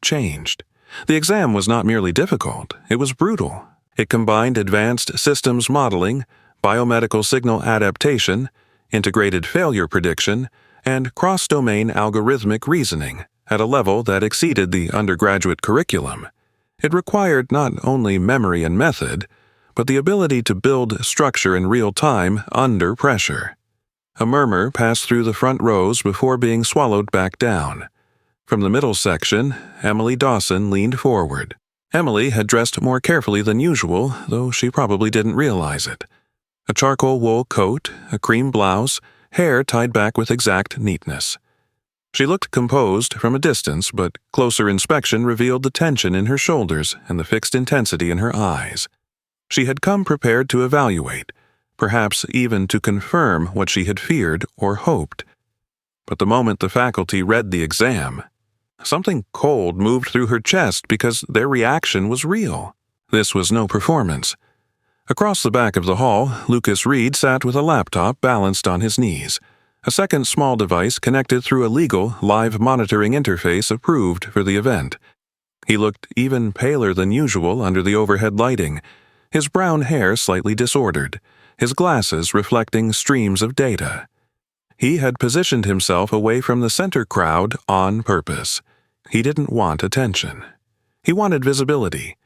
changed. The exam was not merely difficult, it was brutal. It combined advanced systems modeling, biomedical signal adaptation, integrated failure prediction, and cross-domain algorithmic reasoning at a level that exceeded the undergraduate curriculum. It required not only memory and method, but the ability to build structure in real time under pressure. A murmur passed through the front rows before being swallowed back down. From the middle section, Emily Dawson leaned forward. Emily had dressed more carefully than usual, though she probably didn't realize it. A charcoal wool coat, a cream blouse, hair tied back with exact neatness. She looked composed from a distance, but closer inspection revealed the tension in her shoulders and the fixed intensity in her eyes. She had come prepared to evaluate, perhaps even to confirm what she had feared or hoped. But the moment the faculty read the exam, something cold moved through her chest because their reaction was real. This was no performance. Across the back of the hall, Lucas Reed sat with a laptop balanced on his knees. A second small device connected through a legal, live monitoring interface approved for the event. He looked even paler than usual under the overhead lighting, his brown hair slightly disordered, his glasses reflecting streams of data. He had positioned himself away from the center crowd on purpose. He didn't want attention. He wanted visibility.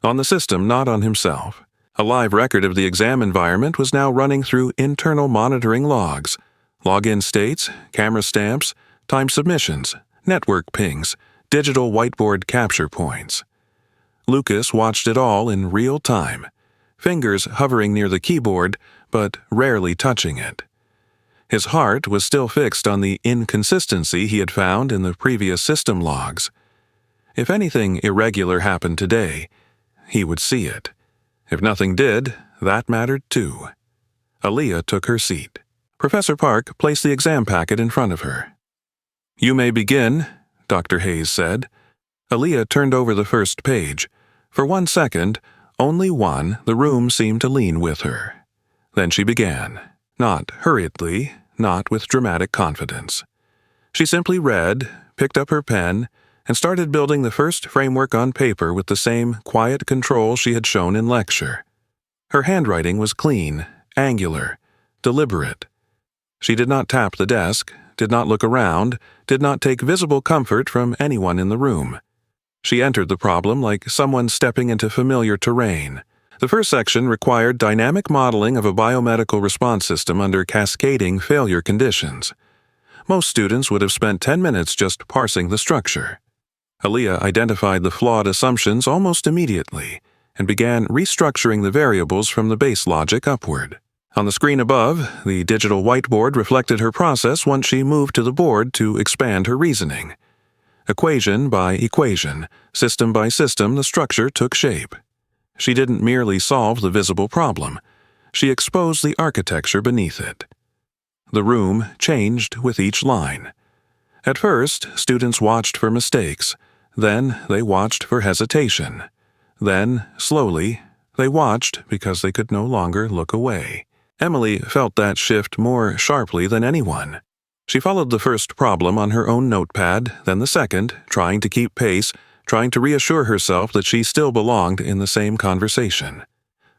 On the system, not on himself. A live record of the exam environment was now running through internal monitoring logs. Login states, camera stamps, timed submissions, network pings, digital whiteboard capture points. Lucas watched it all in real time, fingers hovering near the keyboard, but rarely touching it. His heart was still fixed on the inconsistency he had found in the previous system logs. If anything irregular happened today, he would see it. If nothing did, that mattered too. Aaliyah took her seat. Professor Park placed the exam packet in front of her. "You may begin," Dr. Hayes said. Aaliyah turned over the first page. For 1 second, only one, the room seemed to lean with her. Then she began, not hurriedly, not with dramatic confidence. She simply read, picked up her pen, and started building the first framework on paper with the same quiet control she had shown in lecture. Her handwriting was clean, angular, deliberate. She did not tap the desk, did not look around, did not take visible comfort from anyone in the room. She entered the problem like someone stepping into familiar terrain. The first section required dynamic modeling of a biomedical response system under cascading failure conditions. Most students would have spent 10 minutes just parsing the structure. Aaliyah identified the flawed assumptions almost immediately and began restructuring the variables from the base logic upward. On the screen above, the digital whiteboard reflected her process once she moved to the board to expand her reasoning. Equation by equation, system by system, the structure took shape. She didn't merely solve the visible problem. She exposed the architecture beneath it. The room changed with each line. At first, students watched for mistakes. Then they watched for hesitation. Then, slowly, they watched because they could no longer look away. Emily felt that shift more sharply than anyone. She followed the first problem on her own notepad, then the second, trying to keep pace, trying to reassure herself that she still belonged in the same conversation.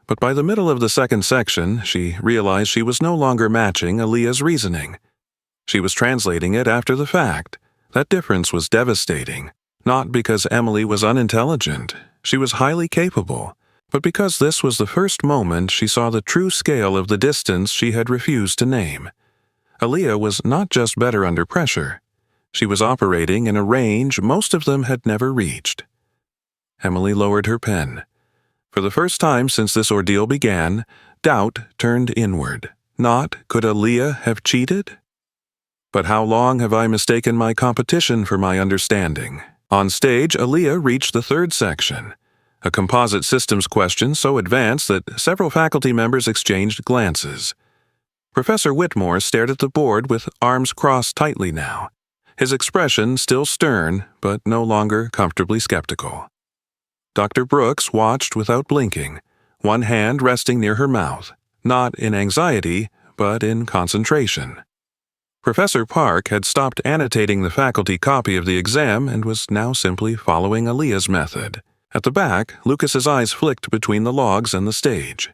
But by the middle of the second section, she realized she was no longer matching Aaliyah's reasoning. She was translating it after the fact. That difference was devastating, not because Emily was unintelligent. She was highly capable, but because this was the first moment she saw the true scale of the distance she had refused to name. Aaliyah was not just better under pressure. She was operating in a range most of them had never reached. Emily lowered her pen. For the first time since this ordeal began, doubt turned inward. Not, could Aaliyah have cheated? But how long have I mistaken my competition for my understanding? On stage, Aaliyah reached the third section, a composite systems question so advanced that several faculty members exchanged glances. Professor Whitmore stared at the board with arms crossed tightly now, his expression still stern but no longer comfortably skeptical. Dr. Brooks watched without blinking, one hand resting near her mouth, not in anxiety, but in concentration. Professor Park had stopped annotating the faculty copy of the exam and was now simply following Aaliyah's method. At the back, Lucas's eyes flicked between the logs and the stage.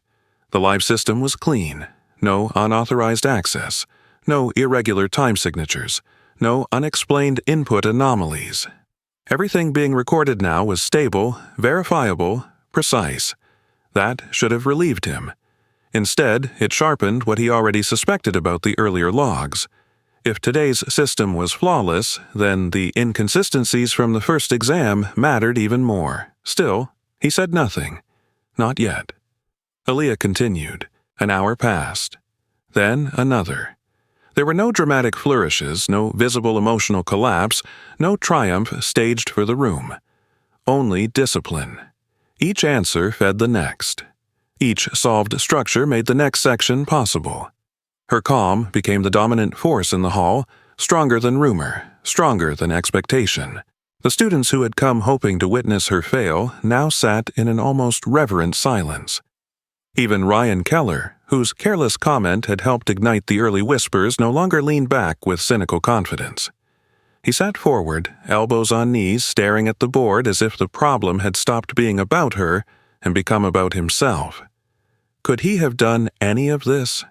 The live system was clean. No unauthorized access, no irregular time signatures, no unexplained input anomalies. Everything being recorded now was stable, verifiable, precise. That should have relieved him. Instead, it sharpened what he already suspected about the earlier logs. If today's system was flawless, then the inconsistencies from the first exam mattered even more. Still, he said nothing. Not yet. Aaliyah continued. An hour passed. Then another. There were no dramatic flourishes, no visible emotional collapse, no triumph staged for the room. Only discipline. Each answer fed the next. Each solved structure made the next section possible. Her calm became the dominant force in the hall, stronger than rumor, stronger than expectation. The students who had come hoping to witness her fail now sat in an almost reverent silence. Even Ryan Keller, whose careless comment had helped ignite the early whispers, no longer leaned back with cynical confidence. He sat forward, elbows on knees, staring at the board as if the problem had stopped being about her and become about himself. Could he have done any of this?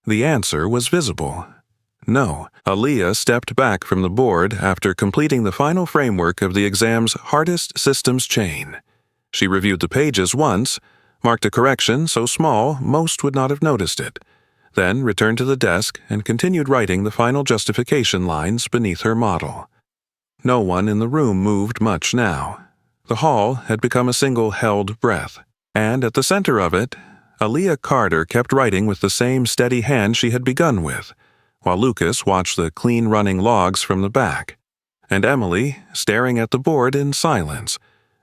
The answer was visible. No. Aaliyah stepped back from the board after completing the final framework of the exam's hardest systems chain. She reviewed the pages once, marked a correction so small most would not have noticed it, then returned to the desk and continued writing the final justification lines beneath her model. No one in the room moved much now. The hall had become a single held breath, and at the center of it, Aaliyah Carter kept writing with the same steady hand she had begun with, while Lucas watched the clean-running logs from the back, and Emily, staring at the board in silence,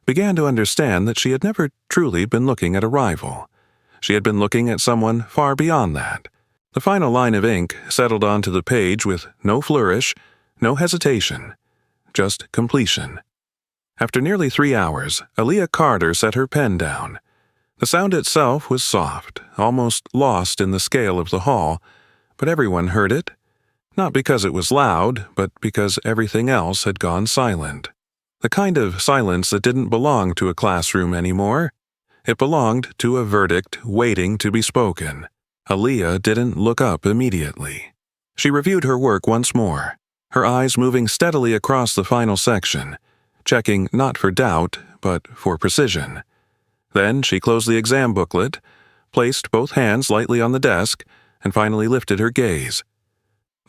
began to understand that she had never truly been looking at a rival. She had been looking at someone far beyond that. The final line of ink settled onto the page with no flourish, no hesitation, just completion. After nearly 3 hours, Aaliyah Carter set her pen down. The sound itself was soft, almost lost in the scale of the hall, but everyone heard it, not because it was loud, but because everything else had gone silent. The kind of silence that didn't belong to a classroom anymore. It belonged to a verdict waiting to be spoken. Aaliyah didn't look up immediately. She reviewed her work once more, her eyes moving steadily across the final section, checking not for doubt, but for precision. Then she closed the exam booklet, placed both hands lightly on the desk, and finally lifted her gaze.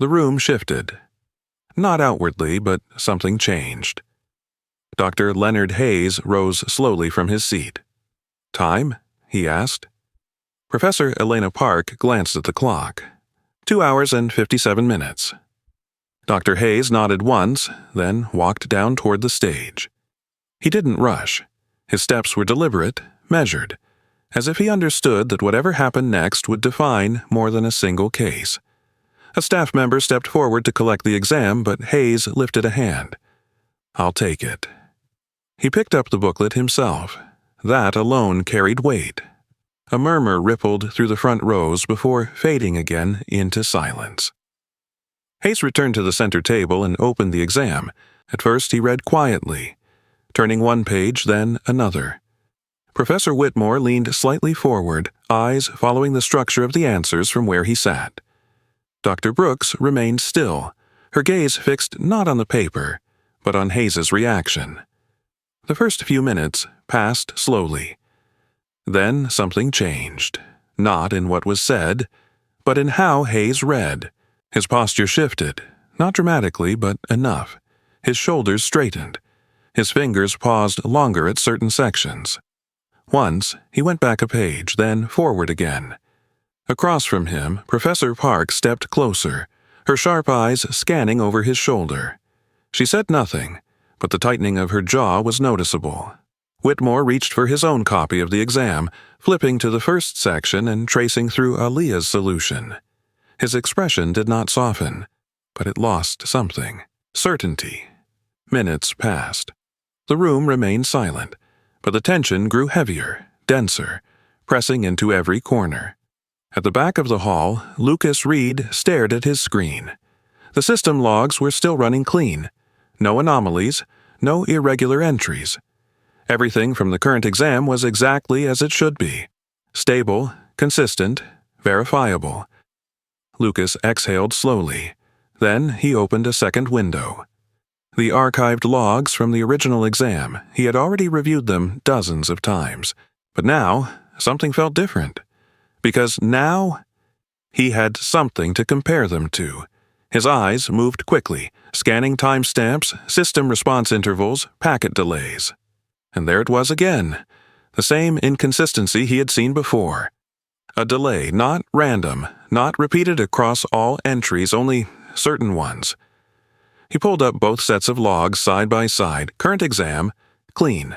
The room shifted. Not outwardly, but something changed. Dr. Leonard Hayes rose slowly from his seat. "Time?" he asked. Professor Elena Park glanced at the clock. 2 hours and 57 minutes. Dr. Hayes nodded once, then walked down toward the stage. He didn't rush. His steps were deliberate, measured, as if he understood that whatever happened next would define more than a single case. A staff member stepped forward to collect the exam, but Hayes lifted a hand. "I'll take it." He picked up the booklet himself. That alone carried weight. A murmur rippled through the front rows before fading again into silence. Hayes returned to the center table and opened the exam. At first he read quietly, turning one page, then another. Professor Whitmore leaned slightly forward, eyes following the structure of the answers from where he sat. Dr. Brooks remained still, her gaze fixed not on the paper, but on Hayes's reaction. The first few minutes passed slowly. Then something changed, not in what was said, but in how Hayes read. His posture shifted, not dramatically, but enough. His shoulders straightened. His fingers paused longer at certain sections. Once, he went back a page, then forward again. Across from him, Professor Park stepped closer, her sharp eyes scanning over his shoulder. She said nothing, but the tightening of her jaw was noticeable. Whitmore reached for his own copy of the exam, flipping to the first section and tracing through Aaliyah's solution. His expression did not soften, but it lost something. Certainty. Minutes passed. The room remained silent, but the tension grew heavier, denser, pressing into every corner. At the back of the hall, Lucas Reed stared at his screen. The system logs were still running clean. No anomalies, no irregular entries. Everything from the current exam was exactly as it should be. Stable, consistent, verifiable. Lucas exhaled slowly. Then he opened a second window. The archived logs from the original exam, he had already reviewed them dozens of times. But now, something felt different. Because now, he had something to compare them to. His eyes moved quickly, scanning timestamps, system response intervals, packet delays. And there it was again, the same inconsistency he had seen before. A delay, not random, not repeated across all entries, only certain ones. He pulled up both sets of logs side by side. Current exam, clean.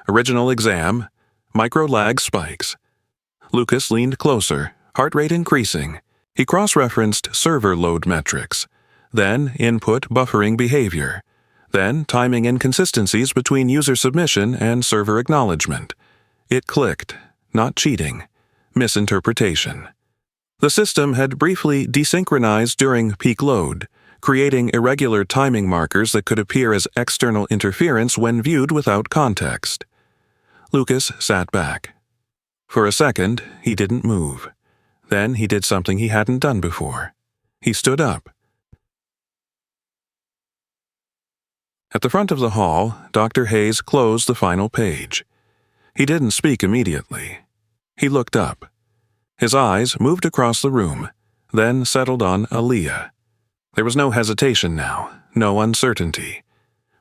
Original exam, micro-lag spikes. Lucas leaned closer, heart rate increasing. He cross-referenced server load metrics, then input buffering behavior, then timing inconsistencies between user submission and server acknowledgement. It clicked, not cheating, misinterpretation. The system had briefly desynchronized during peak load, creating irregular timing markers that could appear as external interference when viewed without context. Lucas sat back. For a second, he didn't move. Then he did something he hadn't done before. He stood up. At the front of the hall, Dr. Hayes closed the final page. He didn't speak immediately. He looked up. His eyes moved across the room, then settled on Aaliyah. There was no hesitation now, no uncertainty.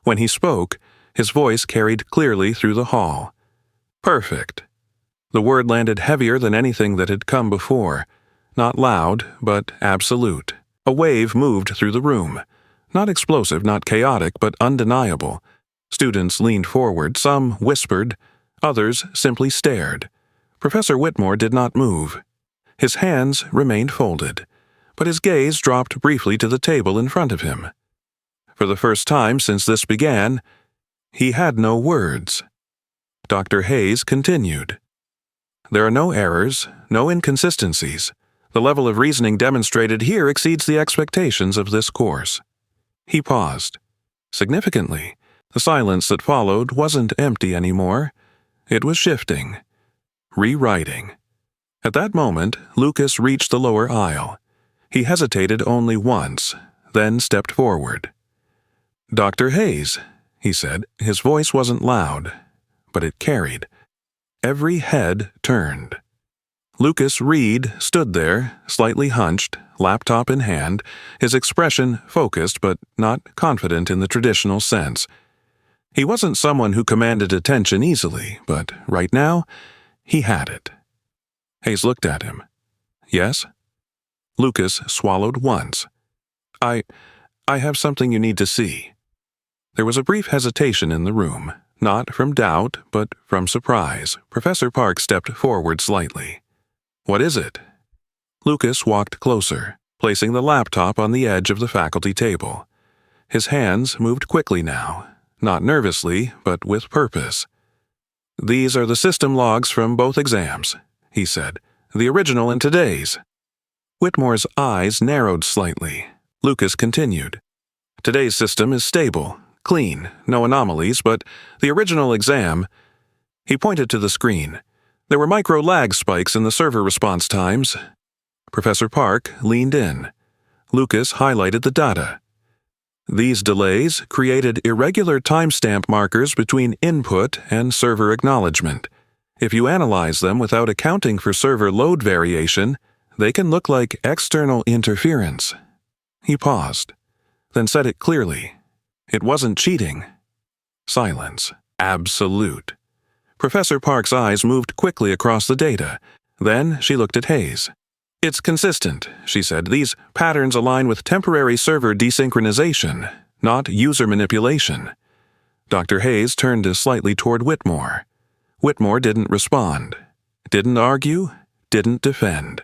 When he spoke, his voice carried clearly through the hall. Perfect. The word landed heavier than anything that had come before. Not loud, but absolute. A wave moved through the room. Not explosive, not chaotic, but undeniable. Students leaned forward, some whispered, others simply stared. Professor Whitmore did not move. His hands remained folded, but his gaze dropped briefly to the table in front of him. For the first time since this began, he had no words. Dr. Hayes continued. There are no errors, no inconsistencies. The level of reasoning demonstrated here exceeds the expectations of this course. He paused. Significantly, the silence that followed wasn't empty anymore. It was shifting, rewriting. At that moment, Lucas reached the lower aisle. He hesitated only once, then stepped forward. "Dr. Hayes," he said. His voice wasn't loud, but it carried. Every head turned. Lucas Reed stood there, slightly hunched, laptop in hand, his expression focused but not confident in the traditional sense. He wasn't someone who commanded attention easily, but right now, he had it. Hayes looked at him. "Yes?" Lucas swallowed once. I have something you need to see." There was a brief hesitation in the room, not from doubt, but from surprise. Professor Park stepped forward slightly. "What is it?" Lucas walked closer, placing the laptop on the edge of the faculty table. His hands moved quickly now, not nervously, but with purpose. "These are the system logs from both exams," he said. "The original and today's." Whitmore's eyes narrowed slightly. Lucas continued. "Today's system is stable, clean, no anomalies, but the original exam—" He pointed to the screen. "There were micro-lag spikes in the server response times." Professor Park leaned in. Lucas highlighted the data. These delays created irregular timestamp markers between input and server acknowledgement. If you analyze them without accounting for server load variation, they can look like external interference. He paused, then said it clearly. It wasn't cheating. Silence. Absolute. Professor Park's eyes moved quickly across the data. Then she looked at Hayes. "It's consistent," she said. "These patterns align with temporary server desynchronization, not user manipulation." Dr. Hayes turned slightly toward Whitmore. Whitmore didn't respond, didn't argue, didn't defend.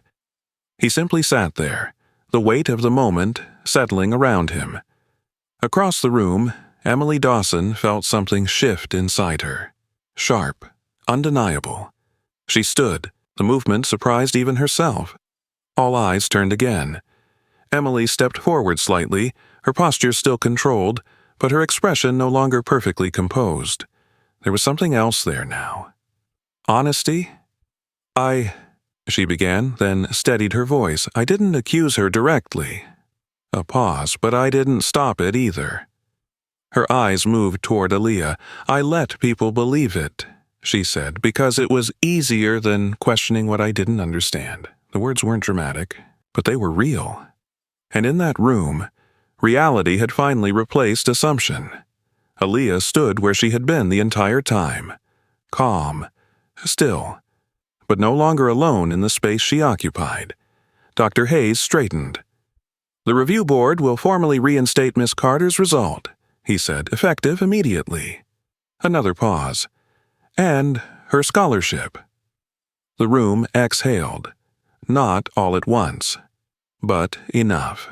He simply sat there, the weight of the moment settling around him. Across the room, Emily Dawson felt something shift inside her. Sharp, undeniable. She stood. The movement surprised even herself. All eyes turned again. Emily stepped forward slightly, her posture still controlled, but her expression no longer perfectly composed. There was something else there now. Honesty? She began, then steadied her voice. "I didn't accuse her directly." A pause, but I didn't stop it either. Her eyes moved toward Aaliyah. "I let people believe it," she said, "because it was easier than questioning what I didn't understand." The words weren't dramatic, but they were real. And in that room, reality had finally replaced assumption. Aaliyah stood where she had been the entire time. Calm, still, but no longer alone in the space she occupied. Dr. Hayes straightened. "The review board will formally reinstate Miss Carter's result," he said, "effective immediately." Another pause. "And her scholarship." The room exhaled. Not all at once, but enough.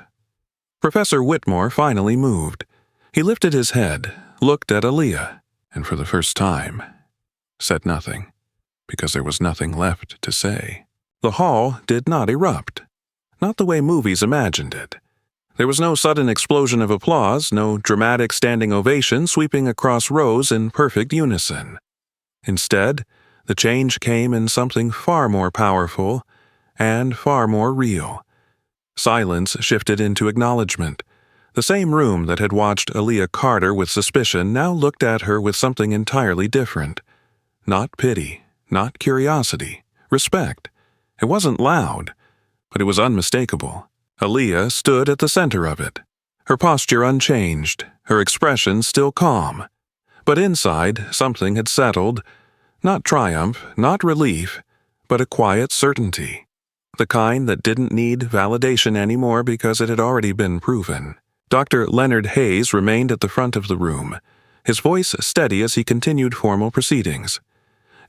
Professor Whitmore finally moved. He lifted his head, looked at Aaliyah, and for the first time, said nothing, because there was nothing left to say. The hall did not erupt, not the way movies imagined it. There was no sudden explosion of applause, no dramatic standing ovation sweeping across rows in perfect unison. Instead, the change came in something far more powerful and far more real. Silence shifted into acknowledgement. The same room that had watched Aaliyah Carter with suspicion now looked at her with something entirely different. Not pity, not curiosity, respect. It wasn't loud, but it was unmistakable. Aaliyah stood at the center of it, her posture unchanged, her expression still calm. But inside, something had settled, not triumph, not relief, but a quiet certainty. The kind that didn't need validation anymore because it had already been proven. Dr. Leonard Hayes remained at the front of the room, his voice steady as he continued formal proceedings.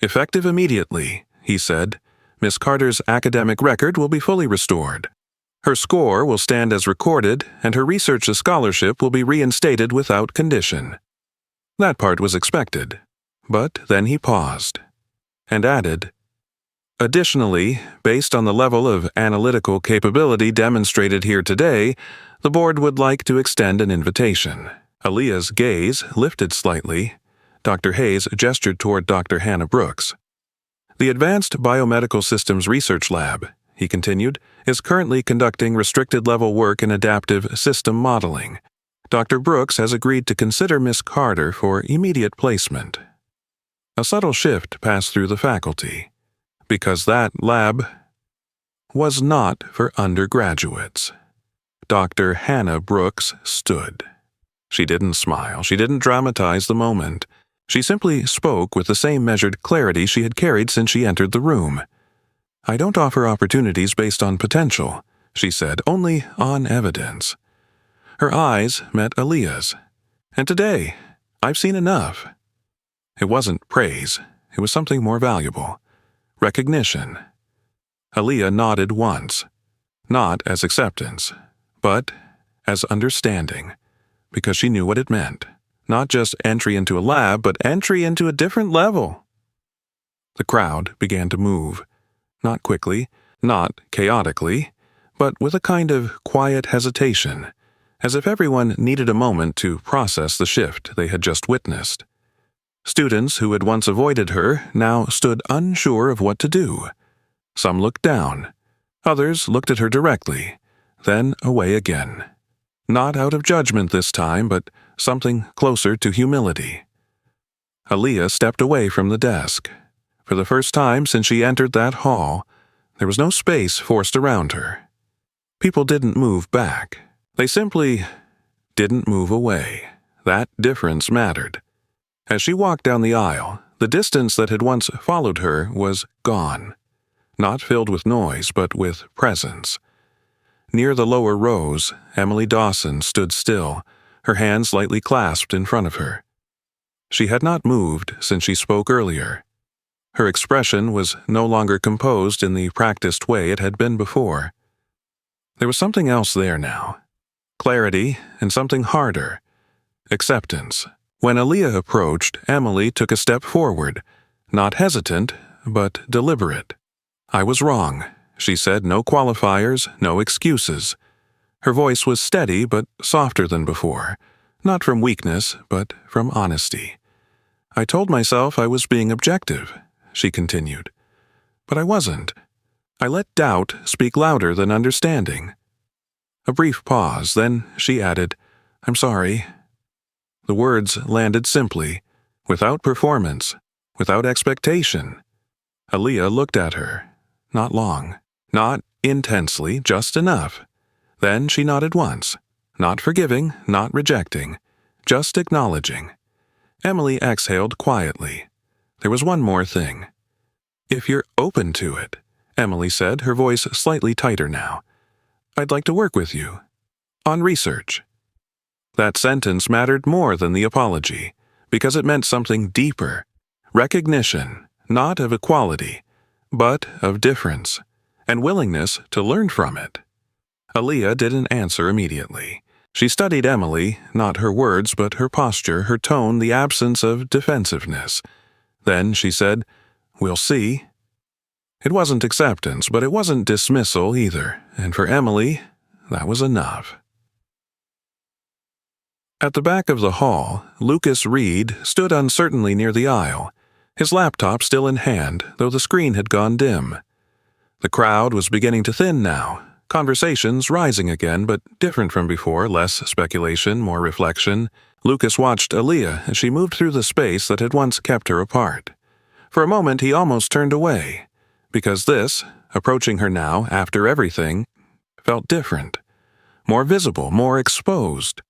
"Effective immediately," he said, "Miss Carter's academic record will be fully restored. Her score will stand as recorded, and her research scholarship will be reinstated without condition." That part was expected, but then he paused and added, "Additionally, based on the level of analytical capability demonstrated here today, the board would like to extend an invitation." Aaliyah's gaze lifted slightly. Dr. Hayes gestured toward Dr. Hannah Brooks. "The Advanced Biomedical Systems Research Lab," he continued, "is currently conducting restricted-level work in adaptive system modeling. Dr. Brooks has agreed to consider Miss Carter for immediate placement." A subtle shift passed through the faculty. Because that lab was not for undergraduates. Dr. Hannah Brooks stood. She didn't smile. She didn't dramatize the moment. She simply spoke with the same measured clarity she had carried since she entered the room. "I don't offer opportunities based on potential," she said, "only on evidence." Her eyes met Aaliyah's. "And today, I've seen enough." It wasn't praise. It was something more valuable. Recognition. Aaliyah nodded once. Not as acceptance, but as understanding, because she knew what it meant. Not just entry into a lab, but entry into a different level. The crowd began to move. Not quickly, not chaotically, but with a kind of quiet hesitation, as if everyone needed a moment to process the shift they had just witnessed. Students who had once avoided her now stood unsure of what to do. Some looked down. Others looked at her directly, then away again. Not out of judgment this time, but something closer to humility. Aaliyah stepped away from the desk. For the first time since she entered that hall, there was no space forced around her. People didn't move back. They simply didn't move away. That difference mattered. As she walked down the aisle, the distance that had once followed her was gone. Not filled with noise, but with presence. Near the lower rows, Emily Dawson stood still, her hands lightly clasped in front of her. She had not moved since she spoke earlier. Her expression was no longer composed in the practiced way it had been before. There was something else there now. Clarity and something harder. Acceptance. When Aaliyah approached, Emily took a step forward, not hesitant, but deliberate. "I was wrong," she said, no qualifiers, no excuses. Her voice was steady but softer than before, not from weakness, but from honesty. "I told myself I was being objective," she continued. "But I wasn't. I let doubt speak louder than understanding." A brief pause, then she added, "I'm sorry." The words landed simply, without performance, without expectation. Aaliyah looked at her. Not long. Not intensely, just enough. Then she nodded once. Not forgiving, not rejecting, just acknowledging. Emily exhaled quietly. There was one more thing. "If you're open to it," Emily said, her voice slightly tighter now, "I'd like to work with you. On research." That sentence mattered more than the apology, because it meant something deeper. Recognition, not of equality, but of difference, and willingness to learn from it. Aaliyah didn't answer immediately. She studied Emily, not her words, but her posture, her tone, the absence of defensiveness. Then she said, "We'll see." It wasn't acceptance, but it wasn't dismissal either, and for Emily, that was enough. At the back of the hall, Lucas Reed stood uncertainly near the aisle, his laptop still in hand, though the screen had gone dim. The crowd was beginning to thin now, conversations rising again, but different from before, less speculation, more reflection. Lucas watched Aaliyah as she moved through the space that had once kept her apart. For a moment he almost turned away, because this, approaching her now, after everything, felt different, more visible, more exposed.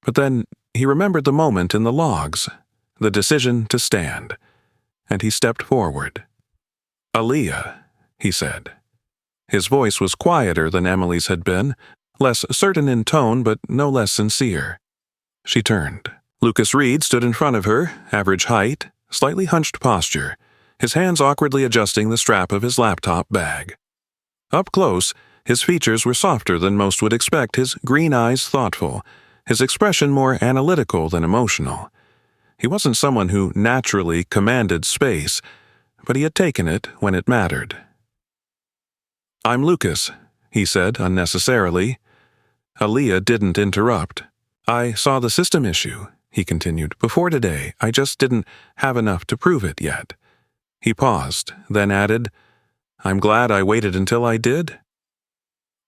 But then he remembered the moment in the logs, the decision to stand, and he stepped forward. "Aaliyah," he said. His voice was quieter than Emily's had been, less certain in tone but no less sincere. She turned. Lucas Reed stood in front of her, average height, slightly hunched posture, his hands awkwardly adjusting the strap of his laptop bag. Up close, his features were softer than most would expect, his green eyes thoughtful, his expression more analytical than emotional. He wasn't someone who naturally commanded space, but he had taken it when it mattered. "I'm Lucas," he said unnecessarily. Aaliyah didn't interrupt. "I saw the system issue," he continued, "before today. I just didn't have enough to prove it yet." He paused, then added, "I'm glad I waited until I did."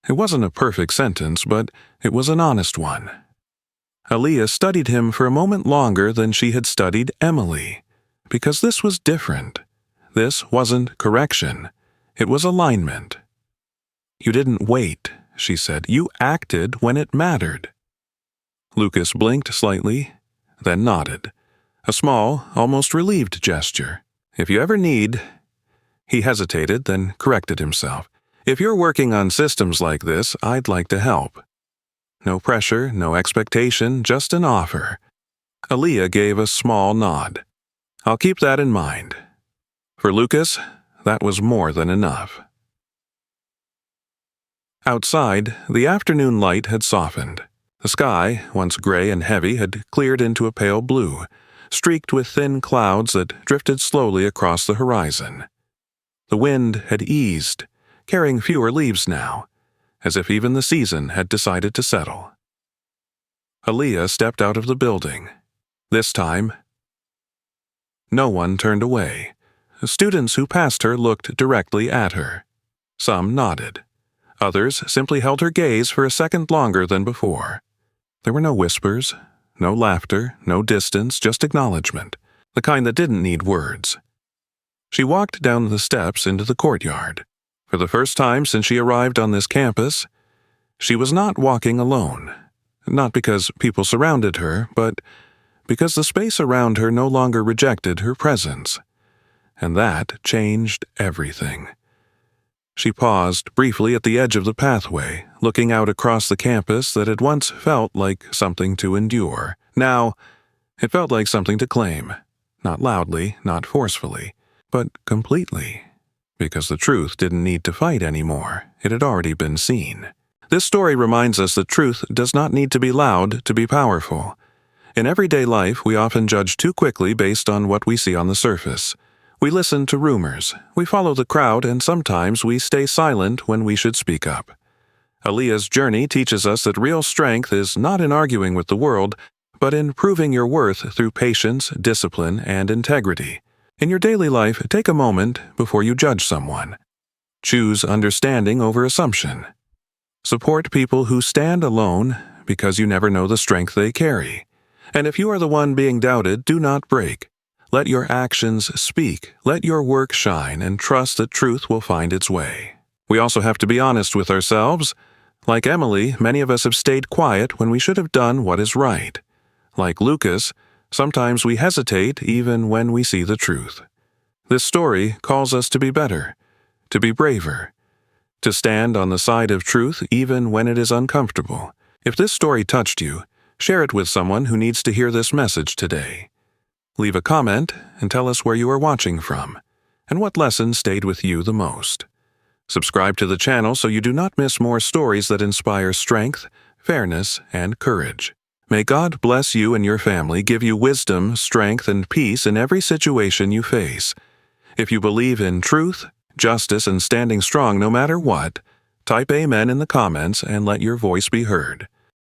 It wasn't a perfect sentence, but it was an honest one. Aaliyah studied him for a moment longer than she had studied Emily, because this was different. This wasn't correction. It was alignment. "You didn't wait," she said. "You acted when it mattered." Lucas blinked slightly, then nodded. A small, almost relieved gesture. "If you ever need—" He hesitated, then corrected himself. "If you're working on systems like this, I'd like to help." No pressure, no expectation, just an offer. Aaliyah gave a small nod. I'll keep that in mind. For Lucas, that was more than enough. Outside, the afternoon light had softened. The sky, once gray and heavy, had cleared into a pale blue, streaked with thin clouds that drifted slowly across the horizon. The wind had eased, carrying fewer leaves now, as if even the season had decided to settle. Aaliyah stepped out of the building. This time, no one turned away. Students who passed her looked directly at her. Some nodded. Others simply held her gaze for a second longer than before. There were no whispers, no laughter, no distance, just acknowledgement, the kind that didn't need words. She walked down the steps into the courtyard. For the first time since she arrived on this campus, she was not walking alone. Not because people surrounded her, but because the space around her no longer rejected her presence. And that changed everything. She paused briefly at the edge of the pathway, looking out across the campus that had once felt like something to endure. Now, it felt like something to claim. Not loudly, not forcefully, but completely. Because the truth didn't need to fight anymore. It had already been seen. This story reminds us that truth does not need to be loud to be powerful. In everyday life, we often judge too quickly based on what we see on the surface. We listen to rumors, we follow the crowd, and sometimes we stay silent when we should speak up. Aaliyah's journey teaches us that real strength is not in arguing with the world, but in proving your worth through patience, discipline, and integrity. In your daily life, take a moment before you judge someone. Choose understanding over assumption. Support people who stand alone because you never know the strength they carry. And if you are the one being doubted, do not break. Let your actions speak, let your work shine, and trust that truth will find its way. We also have to be honest with ourselves. Like Emily, many of us have stayed quiet when we should have done what is right. Like Lucas, sometimes we hesitate even when we see the truth. This story calls us to be better, to be braver, to stand on the side of truth even when it is uncomfortable. If this story touched you, share it with someone who needs to hear this message today. Leave a comment and tell us where you are watching from, and what lesson stayed with you the most. Subscribe to the channel so you do not miss more stories that inspire strength, fairness, and courage. May God bless you and your family, give you wisdom, strength, and peace in every situation you face. If you believe in truth, justice, and standing strong no matter what, type Amen in the comments and let your voice be heard.